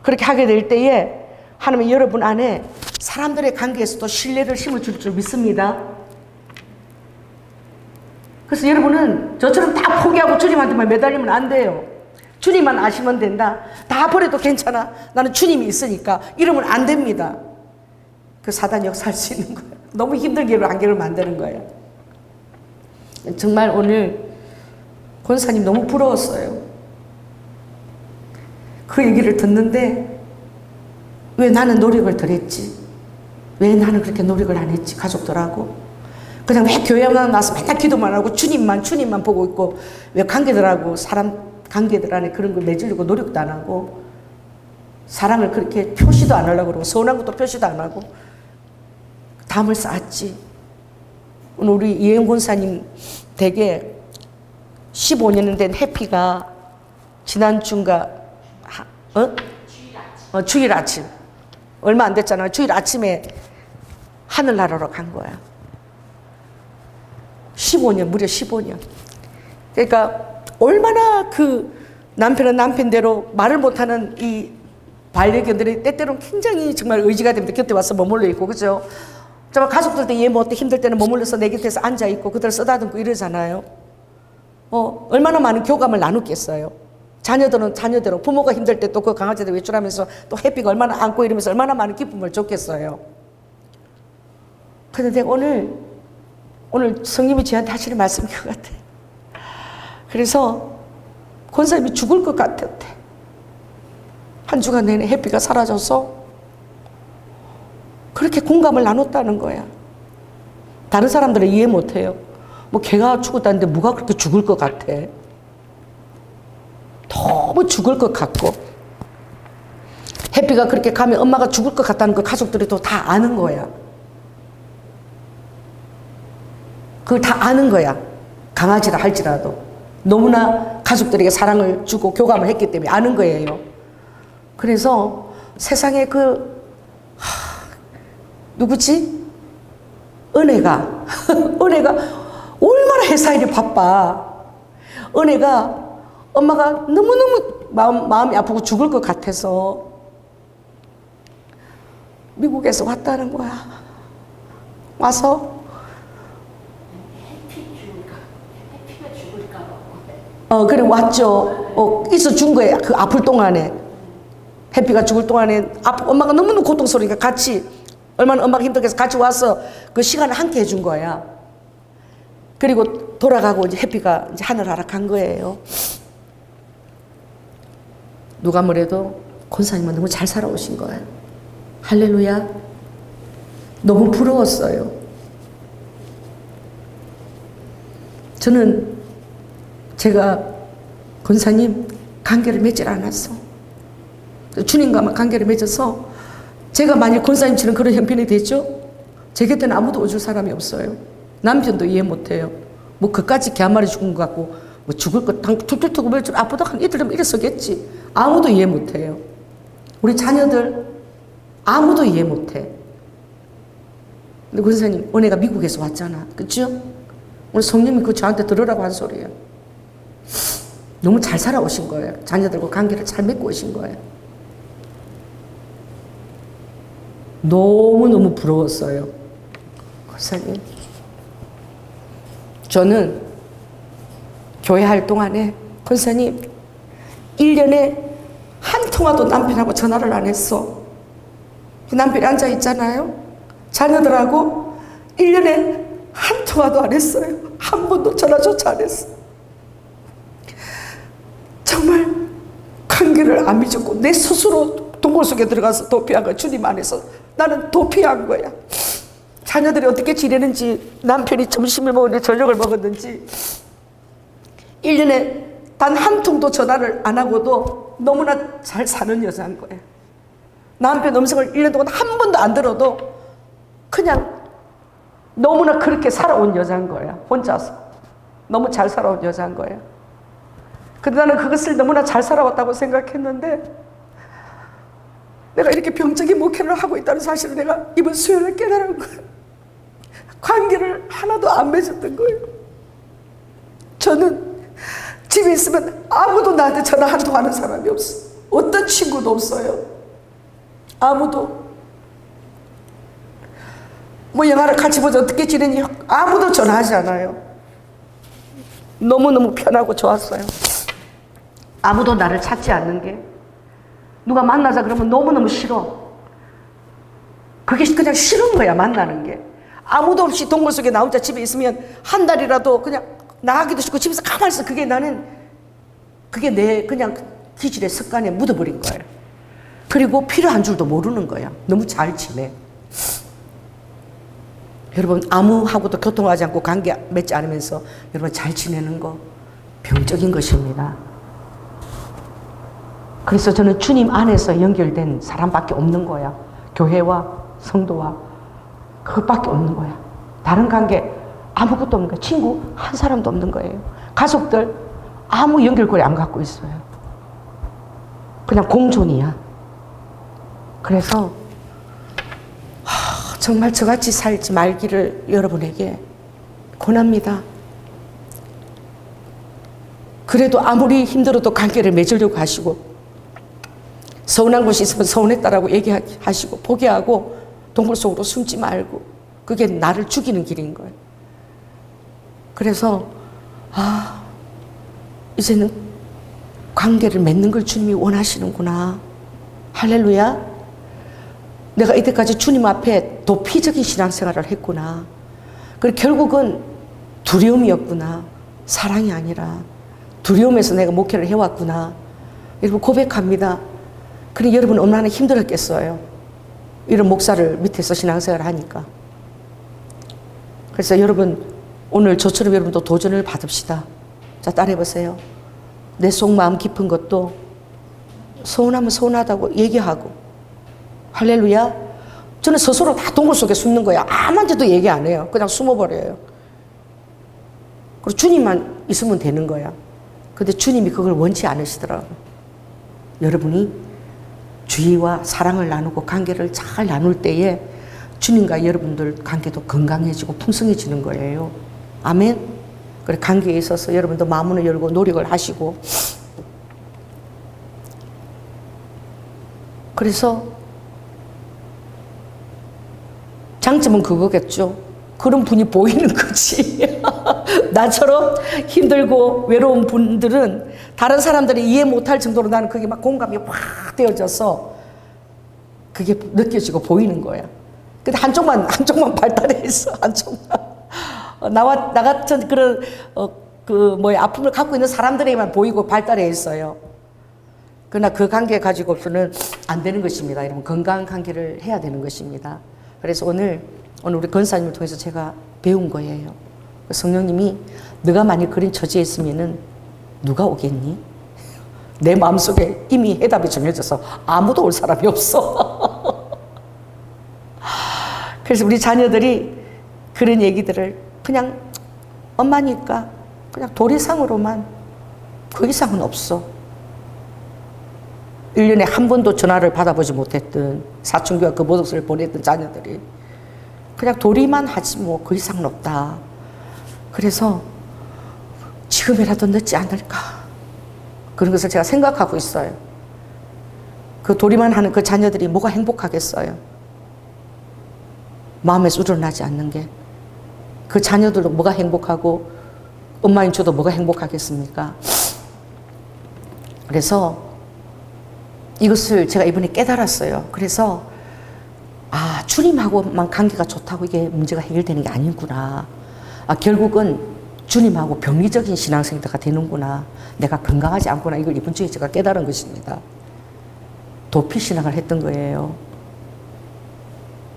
그렇게 하게 될 때에 하나님이 여러분 안에 사람들의 관계에서도 신뢰를 심어줄 줄 믿습니다. 그래서 여러분은 저처럼 다 포기하고 주님한테만 매달리면 안 돼요. 주님만 아시면 된다. 다 버려도 괜찮아. 나는 주님이 있으니까. 이러면 안 됩니다. 그 사단 역사할 수 있는 거예요. 너무 힘들게 안개를 만드는 거예요. 정말 오늘 권사님 너무 부러웠어요. 그 얘기를 듣는데 왜 나는 노력을 덜 했지? 왜 나는 그렇게 노력을 안 했지? 가족들하고. 그냥 왜 교회만 나서 맨날 기도만 하고 주님만 보고 있고, 왜 관계들하고 사람 관계들 안에 그런 걸 맺으려고 노력도 안 하고, 사랑을 그렇게 표시도 안 하려고 그러고, 서운한 것도 표시도 안 하고, 담을 쌓았지. 오늘 우리 이혜영 권사님 댁에 15년 된 해피가 지난 주인가, 주일 아침. 얼마 안 됐잖아요. 주일 아침에 하늘나라로 간 거야. 15년, 무려 15년. 그러니까 얼마나 그 남편은 남편대로 말을 못하는 이 반려견들이 때때로는 굉장히 정말 의지가 됩니다. 곁에 와서 머물러 있고, 그죠? 정말 가족들도 이해 못해 힘들 때는 머물러서 내 곁에서 앉아 있고 그들 쓰다듬고 이러잖아요. 얼마나 많은 교감을 나누겠어요. 자녀들은 자녀대로 부모가 힘들 때 또 그 강아지들 외출하면서 또 해피가 얼마나 안고 이러면서 얼마나 많은 기쁨을 줬겠어요. 그런데 오늘 성님이 저한테 하시는 말씀인 것 같아요. 그래서 권사님이 죽을 것 같았대. 한 주간 내내 해피가 사라져서 그렇게 공감을 나눴다는 거야. 다른 사람들은 이해 못해요. 뭐 걔가 죽었다는데 뭐가 그렇게 죽을 것 같아. 너무 죽을 것 같고, 해피가 그렇게 가면 엄마가 죽을 것 같다는 거 가족들이 또 다 아는 거야. 그걸 다 아는 거야. 강아지라 할지라도 너무나 가족들에게 사랑을 주고 교감을 했기 때문에 아는 거예요. 그래서 세상에 누구지? 은혜가 얼마나 회사 일이 바빠. 은혜가 엄마가 너무너무 마음이 아프고 죽을 것 같아서 미국에서 왔다는 거야. 와서 해피가 죽을까 봐. 그래 왔죠. 있어 준 거야. 그 아플 동안에. 해피가 죽을 동안에 엄마가 너무너무 고통스러우니까 같이, 얼마나 엄마가 힘들게 해서 같이 와서 그 시간을 함께 해준 거야. 그리고 돌아가고 이제 해피가 이제 하늘나라 간 거예요. 누가 뭐래도 권사님은 너무 잘 살아오신 거야. 할렐루야. 너무 부러웠어요. 저는 제가 권사님 관계를 맺질 않았어. 주님과만 관계를 맺어서 제가 만약 권사님처럼 그런 형편이 되죠? 제 곁에는 아무도 오줄 사람이 없어요. 남편도 이해 못해요. 뭐 그까지 개 한 마리 죽은 것 같고 뭐 죽을 것 툴툴 트고 멸줄 아프다 한 이틀 되면 이랬었겠지. 아무도 이해 못해요. 우리 자녀들 아무도 이해 못해. 근데 권사님 은혜가 미국에서 왔잖아. 그렇죠? 오늘 성령이 그거 저한테 들으라고 한 소리예요. 너무 잘 살아오신 거예요. 자녀들과 관계를 잘 맺고 오신 거예요. 너무너무 부러웠어요. 권사님. 저는 교회 할 동안에 권사님 1년에 한 통화도 남편하고 전화를 안 했어. 남편이 앉아 있잖아요. 자녀들하고 1년에 한 통화도 안 했어요. 한 번도 전화조차 안 했어. 정말 관계를 안 맺었고 내 스스로 동굴 속에 들어가서 도피한 거야. 주님 안에서 나는 도피한 거야. 자녀들이 어떻게 지내는지, 남편이 점심을 먹었는지 저녁을 먹었는지 1년에 단 한 통도 전화를 안 하고도 너무나 잘 사는 여자인 거야. 남편 음성을 1년 동안 한 번도 안 들어도 그냥 너무나 그렇게 살아온 여자인 거야. 혼자서 너무 잘 살아온 여자인 거야. 근데 나는 그것을 너무나 잘 살아왔다고 생각했는데, 내가 이렇게 병적인 목회를 하고 있다는 사실을 내가 이번 수요일에 깨달은 거예요. 관계를 하나도 안 맺었던 거예요. 저는 집에 있으면 아무도 나한테 전화 한 통 하는 사람이 없어. 어떤 친구도 없어요. 아무도. 뭐 영화를 같이 보자 어떻게 지내니 아무도 전화하지 않아요. 너무너무 편하고 좋았어요. 아무도 나를 찾지 않는 게, 누가 만나자 그러면 너무너무 싫어. 그게 그냥 싫은 거야. 만나는 게. 아무도 없이 동굴 속에 나 혼자 집에 있으면 한 달이라도 그냥 나가기도 싫고 집에서 가만히 있어. 그게 내 그냥 기질의 습관에 묻어버린 거예요. 그리고 필요한 줄도 모르는 거야. 너무 잘 지내. 여러분 아무하고도 교통하지 않고 관계 맺지 않으면서 여러분 잘 지내는 거 병적인 것입니다. 그래서 저는 주님 안에서 연결된 사람밖에 없는 거야. 교회와 성도와 그것밖에 없는 거야. 다른 관계 아무것도 없는 거야. 친구 한 사람도 없는 거예요. 가족들 아무 연결고리 안 갖고 있어요. 그냥 공존이야. 그래서 정말 저같이 살지 말기를 여러분에게 권합니다. 그래도 아무리 힘들어도 관계를 맺으려고 하시고 서운한 곳이 있으면 서운했다라고 얘기하시고 포기하고 동굴 속으로 숨지 말고 그게 나를 죽이는 길인 거예요. 그래서 이제는 관계를 맺는 걸 주님이 원하시는구나. 할렐루야. 내가 이때까지 주님 앞에 도피적인 신앙생활을 했구나. 그리고 결국은 두려움이었구나. 사랑이 아니라 두려움에서 내가 목회를 해왔구나. 여러분 고백합니다. 그러니 여러분 얼마나 힘들었겠어요. 이런 목사를 밑에서 신앙생활을 하니까. 그래서 여러분 오늘 저처럼 여러분도 도전을 받읍시다. 자, 따라해보세요. 내 속마음 깊은 것도 서운하면 서운하다고 얘기하고. 할렐루야. 저는 스스로 다 동굴 속에 숨는 거야. 아무한테도 얘기 안 해요. 그냥 숨어버려요. 그리고 주님만 있으면 되는 거야. 근데 주님이 그걸 원치 않으시더라고요. 여러분이 주의와 사랑을 나누고 관계를 잘 나눌 때에 주님과 여러분들 관계도 건강해지고 풍성해지는 거예요. 아멘. 그래 관계에 있어서 여러분도 마음을 열고 노력을 하시고. 그래서 장점은 그거겠죠. 그런 분이 보이는 거지. 나처럼 힘들고 외로운 분들은 다른 사람들이 이해 못할 정도로 나는 그게 막 공감이 확 되어져서 그게 느껴지고 보이는 거야. 근데 한쪽만 발달해 있어. 한쪽만. 나 같은 그런 아픔을 갖고 있는 사람들에게만 보이고 발달해 있어요. 그러나 그 관계 가지고서는 안 되는 것입니다. 여러분 건강한 관계를 해야 되는 것입니다. 그래서 오늘 우리 권사님을 통해서 제가 배운 거예요. 성령님이 너가 만약 그런 처지에 있으면은 누가 오겠니? 내 마음속에 이미 해답이 정해져서 아무도 올 사람이 없어. 그래서 우리 자녀들이 그런 얘기들을 그냥 엄마니까 그냥 도리상으로만 그 이상은 없어. 1년에 한 번도 전화를 받아보지 못했던 사춘기와 그 모독수를 보냈던 자녀들이 그냥 도리만 하지 뭐 그 이상은 없다. 그래서 지금이라도 늦지 않을까 그런 것을 제가 생각하고 있어요. 그 도리만 하는 그 자녀들이 뭐가 행복하겠어요. 마음에서 우러나지 않는 게. 그 자녀들도 뭐가 행복하고 엄마인 저도 뭐가 행복하겠습니까? 그래서 이것을 제가 이번에 깨달았어요. 그래서 주님하고만 관계가 좋다고 이게 문제가 해결되는 게 아니구나. 결국은 주님하고 병리적인 신앙생활가 되는구나. 내가 건강하지 않구나. 이걸 이번 주에 제가 깨달은 것입니다. 도피 신앙을 했던 거예요.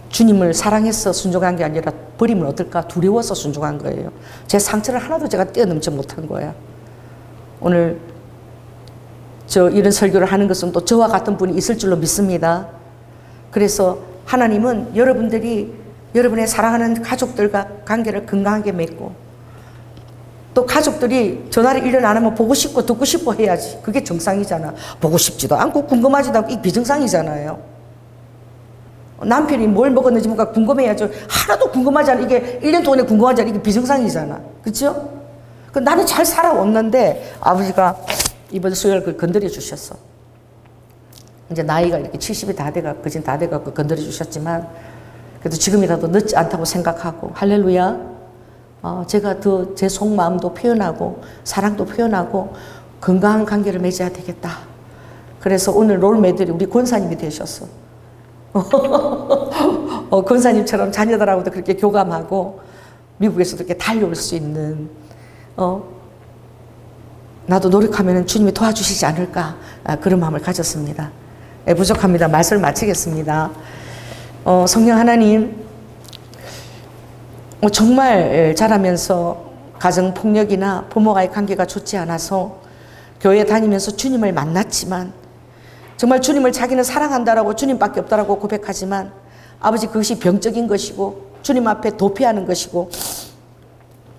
주님을 사랑해서 순종한 게 아니라 버리면 어떨까 두려워서 순종한 거예요. 제 상처를 하나도 제가 뛰어넘지 못한 거야. 오늘 이런 설교를 하는 것은 또 저와 같은 분이 있을 줄로 믿습니다. 그래서 하나님은 여러분들이 여러분의 사랑하는 가족들과 관계를 건강하게 맺고 또 가족들이 전화를 1년 안 하면 보고 싶고 듣고 싶어 해야지. 그게 정상이잖아. 보고 싶지도 않고 궁금하지도 않고 이 비정상이잖아요. 남편이 뭘 먹었는지 뭔가 궁금해야죠. 하나도 궁금하지 않아. 이게 1년 동안에 궁금하지 않아. 이게 비정상이잖아. 그렇죠? 나는 잘 살아왔는데 아버지가 이번 수요일 그 건드려 주셨어. 이제 나이가 이렇게 70이 다 돼가고 건드려 주셨지만 그래도 지금이라도 늦지 않다고 생각하고 할렐루야. 제가 더 제 속마음도 표현하고 사랑도 표현하고 건강한 관계를 맺어야 되겠다. 그래서 오늘 롤모델이 우리 권사님이 되셨어. 권사님처럼 자녀들하고도 그렇게 교감하고 미국에서도 이렇게 달려올 수 있는 나도 노력하면 주님이 도와주시지 않을까 그런 마음을 가졌습니다. 부족합니다. 말씀을 마치겠습니다. 성령 하나님 정말 자라면서 가정폭력이나 부모와의 관계가 좋지 않아서 교회 다니면서 주님을 만났지만 정말 주님을 자기는 사랑한다라고 주님밖에 없다라고 고백하지만 아버지 그것이 병적인 것이고 주님 앞에 도피하는 것이고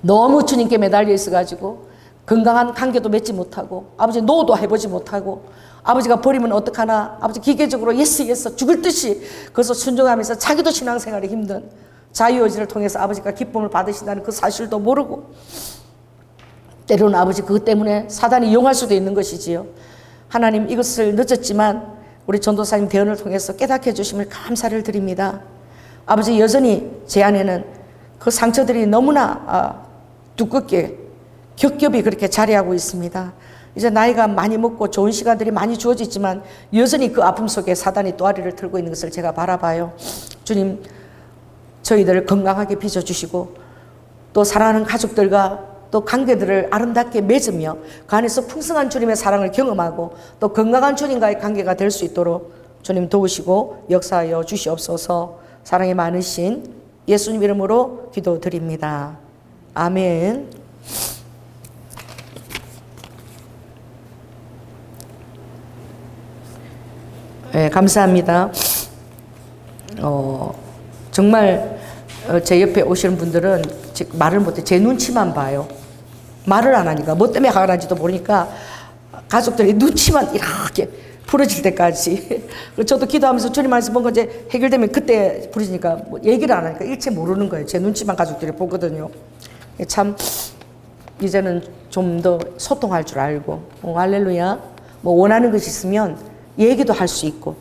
너무 주님께 매달려 있어가지고 건강한 관계도 맺지 못하고 아버지 노도 해보지 못하고 아버지가 버리면 어떡하나 아버지 기계적으로 예스 죽을 듯이 그것을 순종하면서 자기도 신앙생활이 힘든 자유의지를 통해서 아버지가 기쁨을 받으신다는 그 사실도 모르고 때로는 아버지 그것 때문에 사단이 이용할 수도 있는 것이지요. 하나님 이것을 늦었지만 우리 전도사님 대언을 통해서 깨닫게 해주심을 감사를 드립니다. 아버지 여전히 제 안에는 그 상처들이 너무나 두껍게 겹겹이 그렇게 자리하고 있습니다. 이제 나이가 많이 먹고 좋은 시간들이 많이 주어지지만 여전히 그 아픔 속에 사단이 또아리를 틀고 있는 것을 제가 바라봐요. 주님 저희들을 건강하게 빚어주시고 또 사랑하는 가족들과 또 관계들을 아름답게 맺으며 그 안에서 풍성한 주님의 사랑을 경험하고 또 건강한 주님과의 관계가 될 수 있도록 주님 도우시고 역사하여 주시옵소서. 사랑이 많으신 예수님 이름으로 기도드립니다. 아멘. 네, 감사합니다. 정말 제 옆에 오시는 분들은 말을 못해 제 눈치만 봐요. 말을 안 하니까 뭐 때문에 화가 난지도 모르니까 가족들이 눈치만 이렇게 부러질 때까지 저도 기도하면서 주님 안에서 뭔가 이제 해결되면 그때 부러지니까 뭐 얘기를 안 하니까 일체 모르는 거예요. 제 눈치만 가족들이 보거든요. 참 이제는 좀 더 소통할 줄 알고 할렐루야. 뭐 원하는 것이 있으면 얘기도 할 수 있고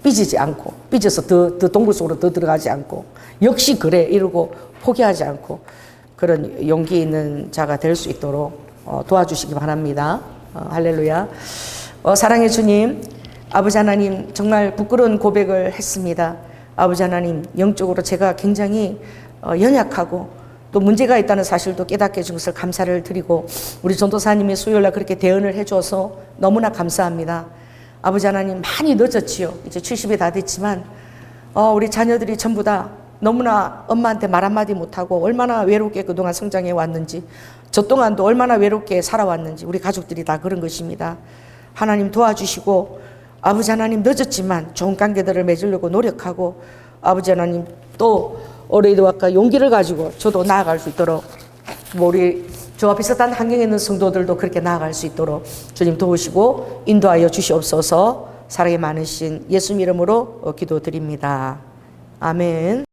삐지지 않고 삐져서 더 동굴 속으로 더 들어가지 않고 역시 그래 이러고 포기하지 않고 그런 용기 있는 자가 될 수 있도록 도와주시기 바랍니다. 할렐루야. 사랑의 주님, 아버지 하나님 정말 부끄러운 고백을 했습니다. 아버지 하나님 영적으로 제가 굉장히 연약하고 또 문제가 있다는 사실도 깨닫게 해준 것을 감사를 드리고 우리 전도사님이 수요일날 그렇게 대언을 해줘서 너무나 감사합니다. 아버지 하나님 많이 늦었지요. 이제 70이 다 됐지만 우리 자녀들이 전부 다 너무나 엄마한테 말 한마디 못하고 얼마나 외롭게 그동안 성장해 왔는지 저 동안도 얼마나 외롭게 살아왔는지 우리 가족들이 다 그런 것입니다. 하나님 도와주시고 아버지 하나님 늦었지만 좋은 관계들을 맺으려고 노력하고 아버지 하나님 또 올해도 아까 용기를 가지고 저도 나아갈 수 있도록 우리 저와 비슷한 환경에 있는 성도들도 그렇게 나아갈 수 있도록 주님 도우시고 인도하여 주시옵소서. 사랑이 많으신 예수님 이름으로 기도드립니다. 아멘.